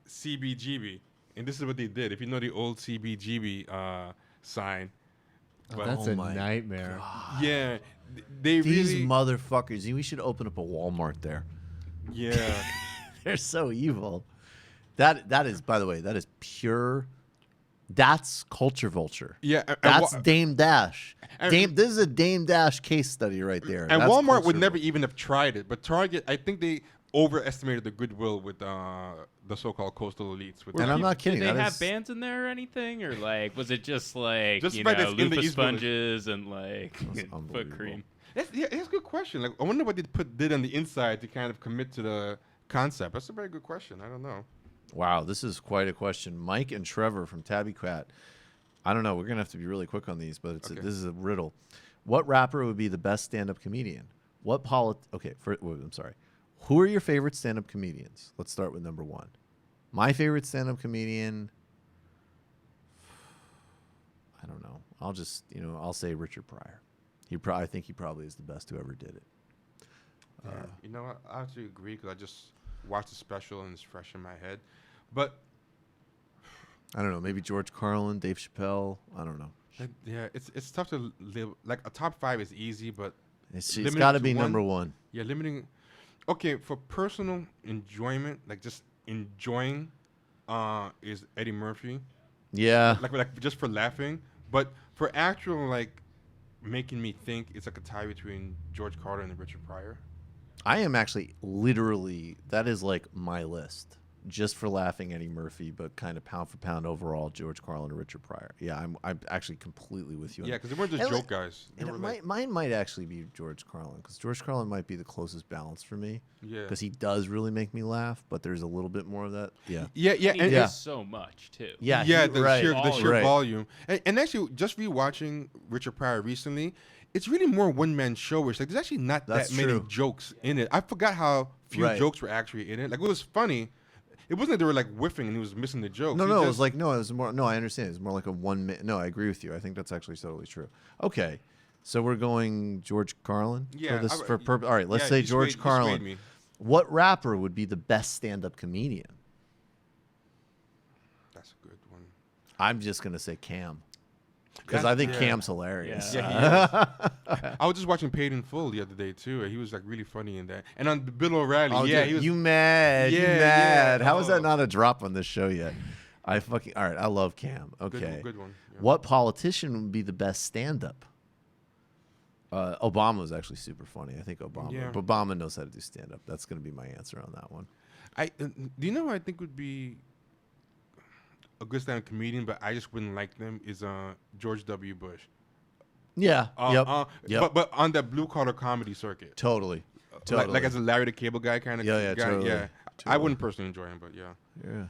CBGB, and this is what they did. If you know the old CBGB sign.
Oh, that's a nightmare.
Yeah, they
These
really.
motherfuckers. We should open up a Walmart there.
Yeah.
They're so evil. That is, by the way, that is pure. That's culture vulture.
Yeah,
that's Dame Dash. This is a Dame Dash case study right there.
And
That's
Walmart would
culture
never even have tried it, but Target, I think they overestimated the goodwill with the so-called coastal elites. With
And I'm not kidding.
Did they
that
have
is-
bands in there or anything, or like was it just like
Just by this in the
loofah
East Village.
sponges and like foot cream?
That's a good question. Like, I wonder what they did on the inside to kind of commit to the concept. That's a very good question. I don't know.
Wow, this is quite a question. Mike and Trevor from Tabby Cat. I don't know. We're gonna have to be really quick on these, but this is a riddle. What rapper would be the best stand-up comedian? I'm sorry. Who are your favorite stand-up comedians? Let's start with number one. My favorite stand-up comedian. I don't know. I'll just I'll say Richard Pryor. I think he probably is the best who ever did it.
Yeah. You know what? I actually agree because I just watched the special and it's fresh in my head. But
I don't know. Maybe George Carlin, Dave Chappelle. I don't know.
Yeah, it's tough to live. Like a top 5 is easy, but
It's
limiting
got to
to
be number one.
Yeah, limiting. Okay, for personal enjoyment, like just enjoying, is Eddie Murphy.
Yeah.
Like just for laughing, but for actual like making me think, it's like a tie between George Carlin and Richard Pryor.
I am actually literally, that is like my list. Just for laughing, Eddie Murphy, but kind of pound for pound overall, George Carlin and Richard Pryor. Yeah, I'm actually completely with you.
Yeah, because they weren't just joke guys. They
And
were like,
mine might actually be George Carlin, because George Carlin might be the closest balance for me.
Yeah.
Because he does really make me laugh, but there's a little bit more of that. Yeah.
Yeah.
He does so much too.
Yeah,
the sheer
right.
volume. And actually, just rewatching Richard Pryor recently, it's really more one-man showish. Like, there's actually not
That's
that many
true.
jokes in it. I forgot how few
Right.
jokes were actually in it. Like, it was funny. It wasn't that they were like whiffing and he was missing the jokes.
No,
He
it
just-
was like, no, it was more, no, I understand. It's more like a 1 minute. No, I agree with you. I think that's actually totally true. Okay. So we're going George Carlin?
Yeah,
All right, let's
yeah,
say
you
George
swayed
Carlin.
me.
What rapper would be the best stand-up comedian?
That's a good one.
I'm just going to say Cam. Because I think Cam's hilarious.
Yeah, he is. I was just watching Paid in Full the other day too. And he was like really funny in that. And on Bill O'Reilly,
Oh,
yeah,
dude,
he was.
you mad?
Yeah,
you
yeah,
mad? How is
oh.
that not a drop on this show yet? All right. I love Cam. Okay.
Good one. Yeah.
What politician would be the best stand-up? Obama was actually super funny. I think Obama.
Yeah.
Obama knows how to do stand-up. That's going to be my answer on that one.
Do you know who I think would be a good stand-up comedian, but I just wouldn't like them, is George W. Bush.
Yeah.
Yep. But on that blue-collar comedy circuit.
Totally.
Like as a Larry the Cable Guy kind of guy.
Totally.
Yeah. I wouldn't personally enjoy him, but yeah.
Yeah.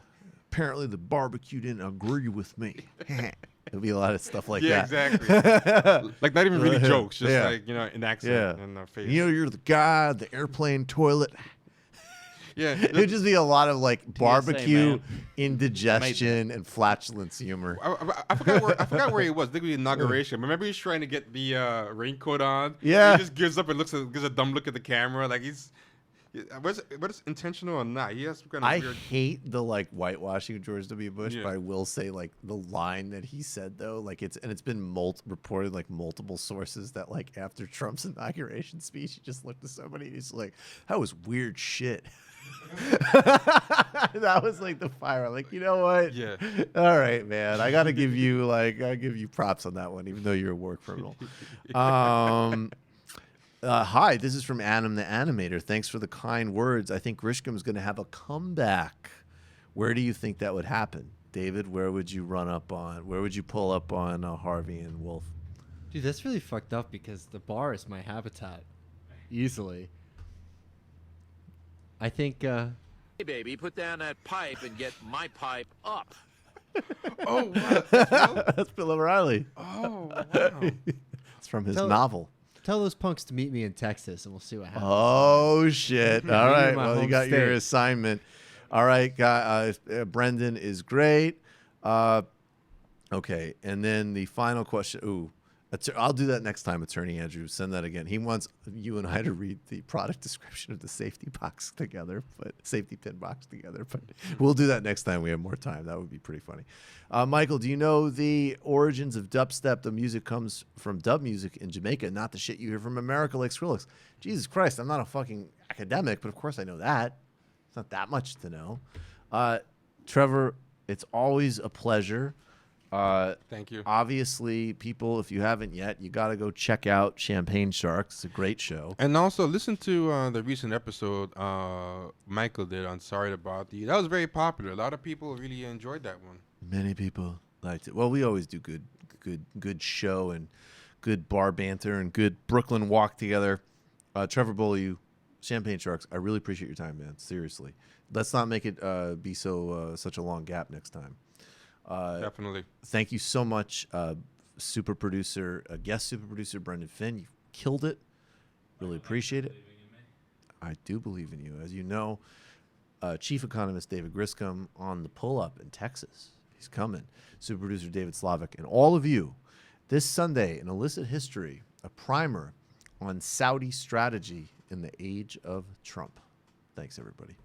Apparently the barbecue didn't agree with me. There'll be a lot of stuff like
that.
Yeah,
exactly. Like not even really jokes, just like, an accent and a face.
You're the guy, the airplane toilet.
Yeah.
It'd just be a lot of like barbecue,
man.
indigestion, and flatulence humor.
I forgot where he was. I think it was the inauguration. Remember he's trying to get the raincoat on?
Yeah.
He just gives up and gives a dumb look at the camera. Like whether it's intentional or not, he has some kind of
I
weird...
hate the like whitewashing of George W. Bush, but I will say like the line that he said though, like it's been reported like multiple sources that like after Trump's inauguration speech, he just looked at somebody and he's like, "That was weird shit." That was like the fire. Like, you know what?
Yeah.
All right, man. I gotta give you props on that one, even though you're a war criminal. Hi, this is from Adam the Animator. Thanks for the kind words. I think Grishkam's going to have a comeback. Where do you think that would happen? David, where would you run up on? Where would you pull up on Harvey and Wolf?
Dude, that's really fucked up because the bar is my habitat. Easily. I think...
Hey, baby, put down that pipe and get my pipe up.
Oh, wow.
That's Bill O'Reilly.
Oh, wow.
It's from his novel.
Tell those punks to meet me in Texas, and we'll see what happens.
Oh, shit. All right. Well, you got your
state.
assignment. All right. Brendan is great. Okay. And then the final question. Ooh. I'll do that next time, Attorney Andrew. Send that again. He wants you and I to read the product description of the safety box together, but safety pin box together. But we'll do that next time we have more time. That would be pretty funny. Michael, do you know the origins of dubstep? The music comes from dub music in Jamaica, not the shit you hear from America like Skrillex. Jesus Christ, I'm not a fucking academic, but of course I know that. It's not that much to know. Trevor, it's always a pleasure.
Thank you.
Obviously, people, if you haven't yet, you got to go check out Champagne Sharks. It's a great show.
And also listen to the recent episode Michael did on Sorry to Bother You. That was very popular. A lot of people really enjoyed that one.
Many people liked it. Well, we always do good show and good bar banter and good Brooklyn walk together. Trevor Beaulieu, Champagne Sharks. I really appreciate your time, man. Seriously, let's not make it be such a long gap next time.
Definitely.
Thank you so much, super producer, guest super producer Brendan Finn. You killed it. Really appreciate it. I do believe in you. As you know, chief economist David Griscom on the pull-up in Texas. He's coming. Super producer David Slavic. And all of you, this Sunday in Illicit History, a primer on Saudi strategy in the age of Trump. Thanks, everybody.